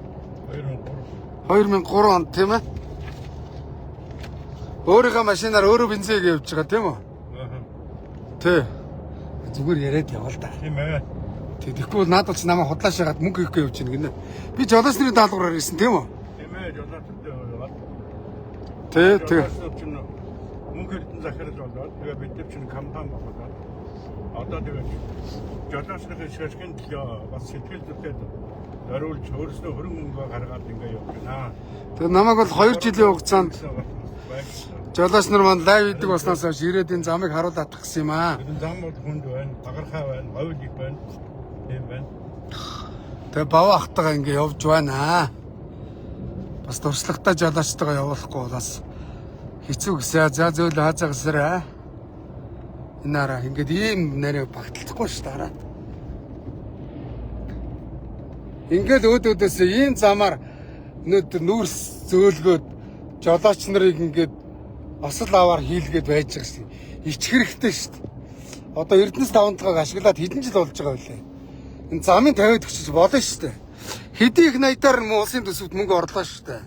2003 онд тийм ээ. Өөрийнхөө машинаар өөрөө бензин явж байгаа тийм үү? Тий. Зүгээр яриад яваа л да. Тийм ээ. Тэгэхгүй надад ч намайг худлааш ягаад мөнгө өгөхгүй явж гин гинэ. Би жолоочны даалгавраар ирсэн тийм үү? Тийм ээ, жолоочтой яваад. Тий. Мөнгө эрдэн захирал болоод тэгээ бид нар чинь компани болоод одоо тэгээ жолоочны шашгийн төлөө бас сэтгэл зүтгээд зориулж өөрснөө хөрөнгө мөнгө гаргаад ингээ явж байна. Тэгээ намайг бол 2 жилийн хугацаанд жолооч нар маань лайв хийдэг болсноос хойш ирээд энэ замыг харуулж атах гэсэн юм аа. Энэ зам бол хүнд байна, багархаа байна, ховл их байна. Тийм байна. Тэгээ баваа ахтайгаа ингээ явж байна. Бас туршлагатай жолоочтойгоо явуулахгүй бас хэцүү гэсэн. За зөөл хаазаа гэсэрээ. Энэ араа ингээд ийм нэрээ багталцахгүй ш дараа. Ингээд өөдөөдөөс ийм замаар өнөөдөр нүүрс зөөлгөөд жолооч нарыг ингээд осол аваар хийлгээд байж байгаа шин. Ичих хэрэгтэй шүү дээ. Одоо Эрдэнэс 5 дахь ашиглаад хэдэн жил болж байгаа вэ? Энэ замын 50-д өчөж болно шүү дээ. Хэдий их наядаар нь улсын төсөвт мөнгө орлоо шүү дээ.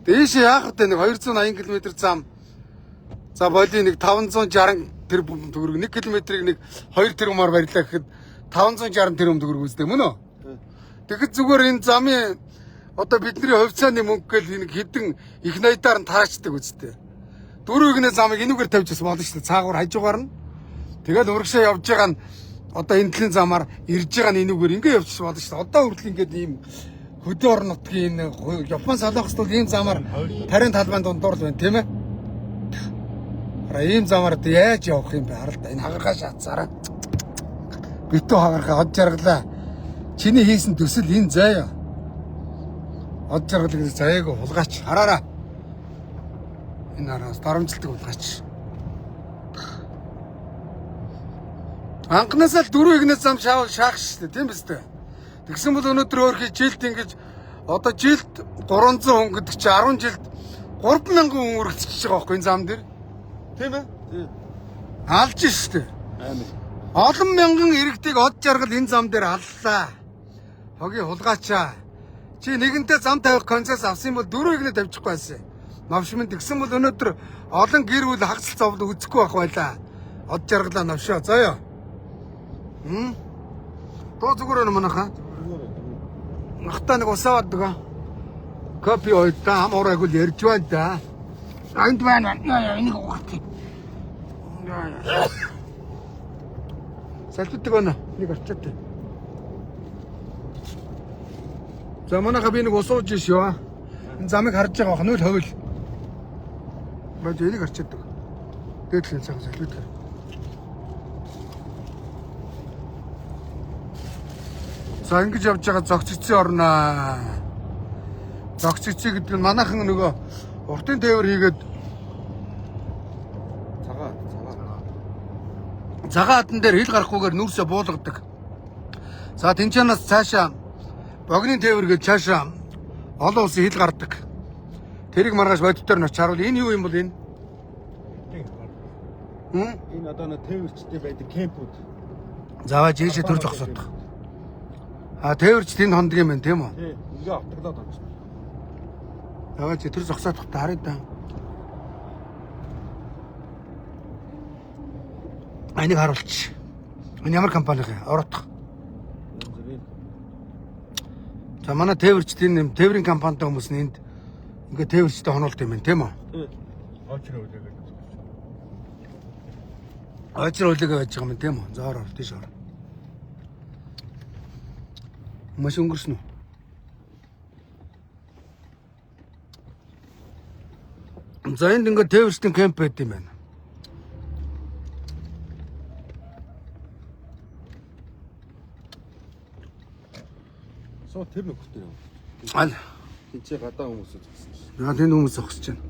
Дээшээ яах вэ? Нэг 280 км зам. За боли нэг 560 тэрбум төгрөг 1 км-ийг нэг 2 тэрбумаар барилаа гэхэд 560 тэрбум төгрөг үстэй мөн үү? Тэгэхэд зүгээр энэ замын одоо бидний хувьцааны мөнгө гэл нэг хэдэн их наядаар нь таачдаг үстэй. Дөрөвгний замыг энүүгээр тавьж бас болно шүү дээ. Цаагуур хажуугаар нь. Тэгэл урагшаа явж байгаа нь одоо энэ төлөв замаар ирж байгаа нь энүүгээр ингээ явчих болно шүү дээ. Одоо хүртэл ингээд ийм хөдөө орон нутгийн энэ Япон солонгост бол ийм замаар тарийн талбайн дундуур л байна тийм ээ. Ийм замаар яаж явах юм бэ? Харалт энэ хагаргаа шатсараа. Битүү хагаргаа од жаргалаа. Чиний хийсэн төсөл энэ заяа. Од жаргалыг заяагаа хулгаач хараараа. Энэ араас дарамжилтыг хулгаач. Анхнаасаа л 4 игнээс зам шаах шүү дээ тийм биз дээ. Тэгсэн бол өнөөдөр өөрхий жилд ингэж одоо жилд 300 хүн гэдэг чи 10 жилд 3000 хүн өргөцөж байгаа байхгүй энэ зам дээр. Тийм ээ? Тийм. Алж шүү дээ. Аймаг. Олон мянган иргэдийг од жаргал энэ зам дээр аллаа. Хогийн хулгаачаа. Чи нэгэнтээ зам тавих концесс авсан бол 4 игнэ тавьчихгүй байсан. Навшмын тэгсэн бол өнөөдөр олон гэр бүл хагцал зовлон үзэхгүй байх байлаа. Од жаргалаа навшаа. Заяа. Тоо зүгээр юм нахаа. Нахтаа нэг усаад байгаа. Кофе ойдаа ам оройг л ярьж байна да. Энд байна. Энийг уухчих. Салбитдаг байна. Нэг арчаад. За манайха би нэг усууж шээ. Энэ замыг харж байгаа бах нөл ховл. Бод энийг арчаад. Дээдлийн цаг салбитдаг. За ингэж явж байгаа зогццсон орноо. Зогццсон гэдэг нь манайхан нөгөө уртын тээвэр хийгээд цагаан хатан дээр хил гарахгүйгээр нүрсээ буулгадаг. За тэнцэнээс цаашаа богны тээвэр гэж цаашаа олон улсын хил гардаг. Тэрийг маргааш бодитоор нь очиаруул. Энэ юу юм бол энэ? Энэ одоо нэг тээвэрчтэй байдаг кемпүүд. Заваа жишээ төр зогсоодох. А тээвэрч тэнд хондог юм байна тийм үү? Тий. Ингээ автаглаад байна. Заваа чи төр зогсоодох та харъя да. Энийг харуулчих. Энэ ямар компани вэ? Ороотох. За манай тээвэрчд энэ тээврийн компанитай хүмүүс нь энд ингээ тээвэрчтэй хонуулт юм байна тийм үү? Тий. Очроо үлээгээд. Очроо үлээгээ байж байгаа юм тийм үү? За ороо тийш ороо. Маш өнгөрсөн үү? За энд ингээ тээвэрчдийн кемп байт юм байна. Соо тэр нөхөртэй юм. Аль. Тинчээ гадаа хүмүүс зогссон шүү. Яа тэнд хүмүүс зогсож байна.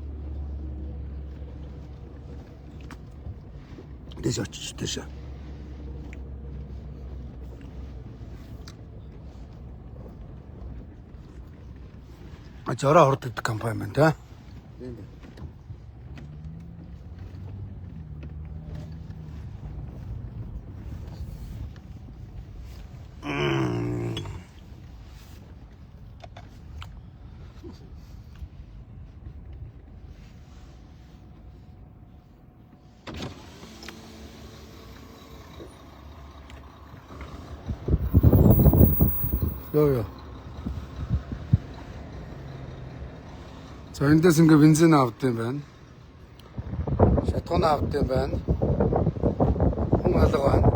Дэс очиж дэшээ. Ажаараа ордог компани байна та. Тийм бэ. Ёо. За эндээс ингээ бензин авд юм байна. Шатгон авд юм байна. Хүн алга байна.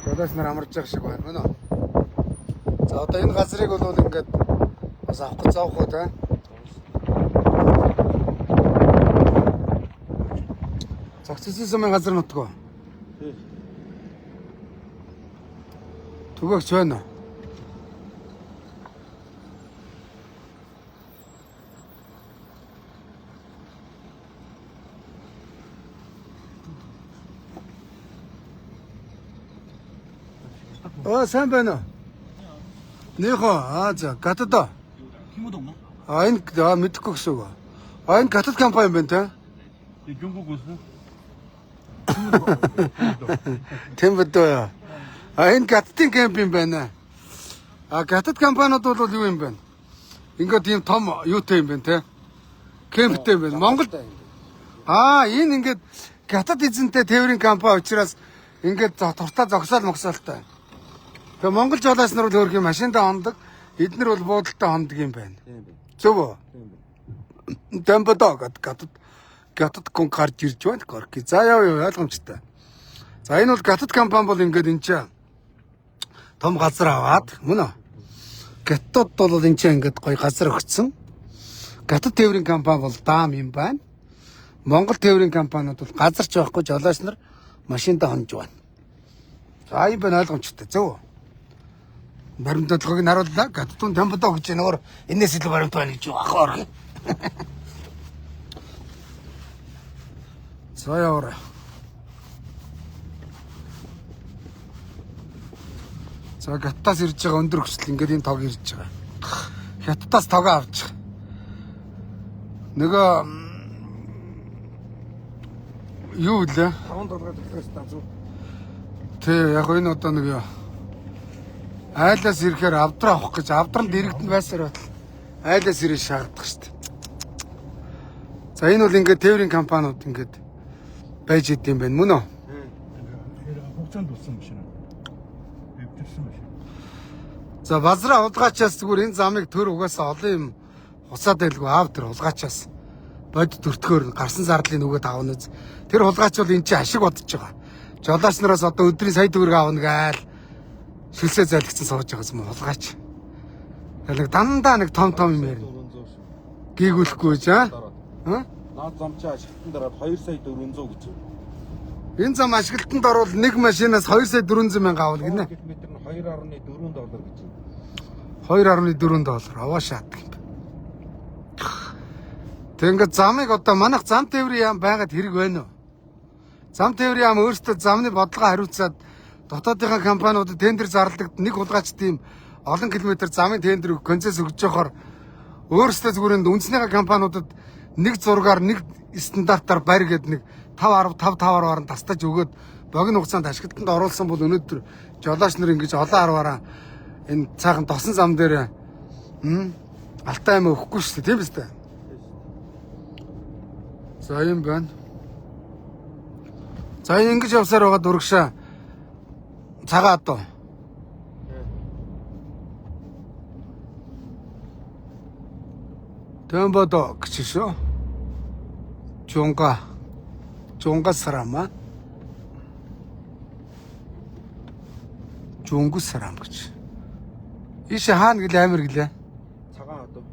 Жолооч нар амарч явах шиг байна мөн үү? За одоо энэ газрыг бол ингээд бас авах гэж заах уу та? Загцсан замын газар нутгаа. Түгэгч байна уу? сайн байна уу? Нөхөө за гатад. Химүүд юм уу? Энэ мэдэхгүй гэсэн үг. Энэ гатад компани байна те? Юнгуг үсэн. Тэм бэдөө. Энэ гатдын кемпинг байна. Гатад компаниуд бол юу юм бэ? Ингээд тийм том юутай юм байна те? Кемптэй байна. Монголд энэ ингээд гатад эзэнтэй тээврийн компани учраас ингээд туртаа зогсоол могсоолтой. Тэгээ Монгол жолооч нар бол өөрхийн машиндаа хондог, эднэр бол буудалтаа хондог юм байна. Тийм бэ. Зөв үү? Темподоо гатад кон гарч ирж байна. Горки. За яа ойлгомжтой. За энэ бол гатад компани бол ингээд энэ чинь том газар аваад мөн үү? Гатад бол энэ чинь ингээд гоё газар өгцөн. Гатад тээврийн компани бол даам юм байна. Монгол тээврийн компаниуд бол газар ч байхгүй жолооч нар машиндаа хонж байна. За юм байна ойлгомжтой. Зөв үү? Баримтлагыг харууллаа. Гатдун темподоо гэж нөр энэс илүү баримт байна гэж ахаар. За яваа. За гаттаас ирж байгаа өндөр хүсэл ингээд энэ тог ирж байгаа. Хятадаас тог авч. Нөгөө юу лээ? 5 доллараар төлөхөөс тань. Тэ яг энэ одоо нэг айлаас ирэхээр авдраа авах гэж авдранд иргэдэнд байсаар батал айлаас ирээ шаардах шүү дээ. За энэ бол ингээд тээврийн компаниуд ингээд байж идэм байх мөн үү? Хугацаанд болсон машин. Бивдэрсэн машин. За базраа улгаачаас зүгээр энэ замыг төр угаасаа олон юм хуцаад байлгүй аав тэр улгаачаас бод төртгөр гарсан зардлын нөгөөд аавна. Тэр улгаач бол эн чинь ашиг бодож байгаа. Жолооч нараас одоо өдрийн сая төгрөг аавна гээл шүлсээ зайлгцсан сууж байгаа юм улгаач. Тэгэл дандаа нэг том юм ярина. Гийгүүлэхгүй ч Наад зам чи ашиглалтанд дараад 2 сая 400 гэж. Энэ зам ашиглалтанд орвол нэг машинаас 2 сая 400 мянга авал гинэ. Километр нь 2.4 доллар гэж. 2.4 доллар аваа шаадаг юм. Тэг ингээд замыг одоо манайх зам тээврийн яам байгаад хэрэг байна уу? Зам тээврийн яам өөрсдөө замны бодлогоо хариуцаад дотоодынхаа компаниудад тендер зарлагдаад нэг хулгайч тийм олон километр замын тендер концесс өгж явахаар өөрсдөө зүгээр энэ үндэснийхаа компаниудад нэг зургаар нэг стандартаар барь гэдэг нэг 5.5 орон тастаж өгөөд богино хугацаанд ашиглалтанд оруулсан бол өнөөдөр жолооч нар ингэж олон арваараа энэ цаахан тосон зам дээр алтай юм өгөхгүй шүү дээ тийм биз дээ. За юм байна. За ингэж явсаар байгаа дурагшаа цагаа одоо. Тембодо гэж шүү. Жунга сарама. Жунгу сарам гэж. Иш хаана гэлээ амир гэлээ. Цагаан одоо.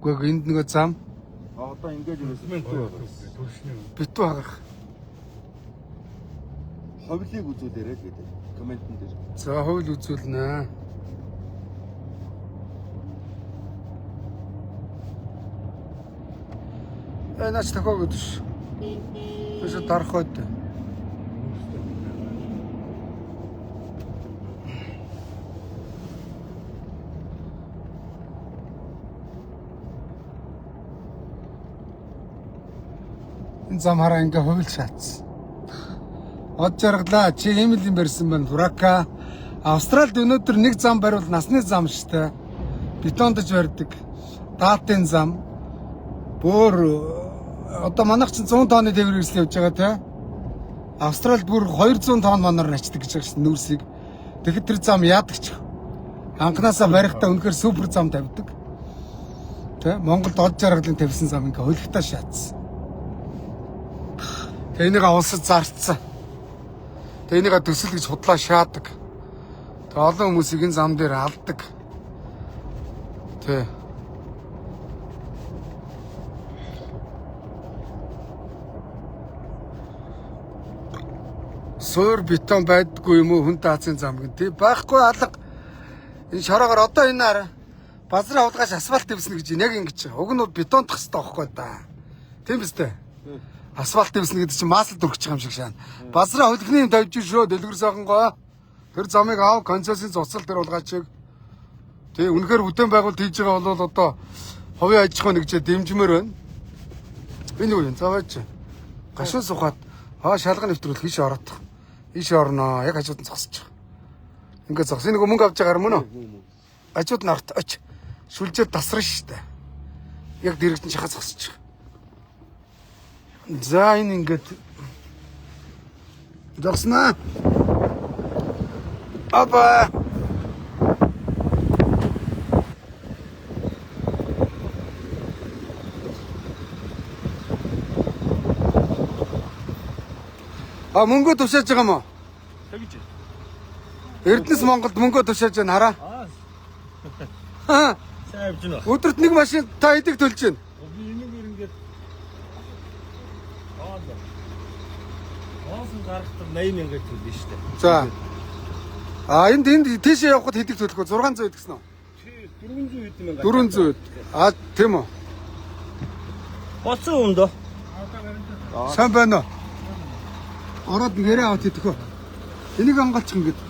Гэхдээ энд нөгөө зам Одоо ингэж инвестмент битүү хагах. ховлыг үзүүлээрэй гэдэг комментэн дээр. За хууль үзүүлнэ. Наач тохоо гэж. Биш дарах байд. Энэ зам хараа ингээ хувилж шаацсан. Од жаргалаа чи ийм л юм барьсан байна. Турака. Австралид өнөөдөр нэг зам бариул насны зам штэ. Бетондож барьдаг. Даатын зам. Бүр одоо манайх чинь 100 тонны тээвэр хэрэгсэл явж байгаа те. Австралид бүр 200 тонн манаар начдаг гэж байна нүүрсийг. Тэгэхэд тэр зам яадаг ч. Анханасаа барихтаа үнэхээр супер зам тавьдаг. Тэ Монголд од жаргалын тавьсан зам ингээ хөлгтөө шаацсан. Тэнийг улсад зарцсан. Тэнийг төсөл гэж худлаа шаадаг. Тэ олон хүмүүсийг энэ зам дээр алдаг. Тэ. Суур бетон байдгүй юм уу хүн таацын зам гэн тий байхгүй алга. Энэ шороогоор одоо энэ хараа базраа хулгаш асфальт дэвснэ гэж яг ингэж уг нь бетон тах хэрэгтэй байхгүй да. Тийм биз дээ. Асфальт дэвснэ гэдэг чинь маслд өргөж байгаа юм шиг шаана. Базраа хөлгний юм тавьж шөө дэлгэр сайхангоо. Тэр замыг аав концессийн цуцал тэр улгаачиг. Тий үнэхээр бүтээн байгуулалт хийж байгаа бол одоо хувийн аж ахуй нэгжээ дэмжмээр байна. Энэ юу юм заваач. Гашуун сухад шалган нэвтрүүл хийш ороод. Ийш орноо яг хажууд нь зогсож байгаа. Ингээ зогс. Нэг мөнгө авч байгаа мөн үү? Хажууд нь орт оч. Шүлжээд тасран штэ. Яг дэрэгт нь шахаж зогсож байгаа. За энэ ингээд зогсноо. Апа. Мөнгө тушааж байгаа юм уу? Тэгж. Эрдэнэс Монголд мөнгө тушааж байна хараа. Сайн явж байна. Өдөрт нэг машин та хэдэг төлж байна. Би энийг ингээд Оосон гарахтар 80,000 төлнө шүү дээ. За. Энд тийшээ явахад хэдэг төлөх вэ? 600 гэдгсэн үү? Чи 400 хэдэн мянга. 400. Тийм үү? Болсон юм доо. Сайн байна уу? Ороод нэрээ аваад идэх үү? Энийг ангалчих ингээд.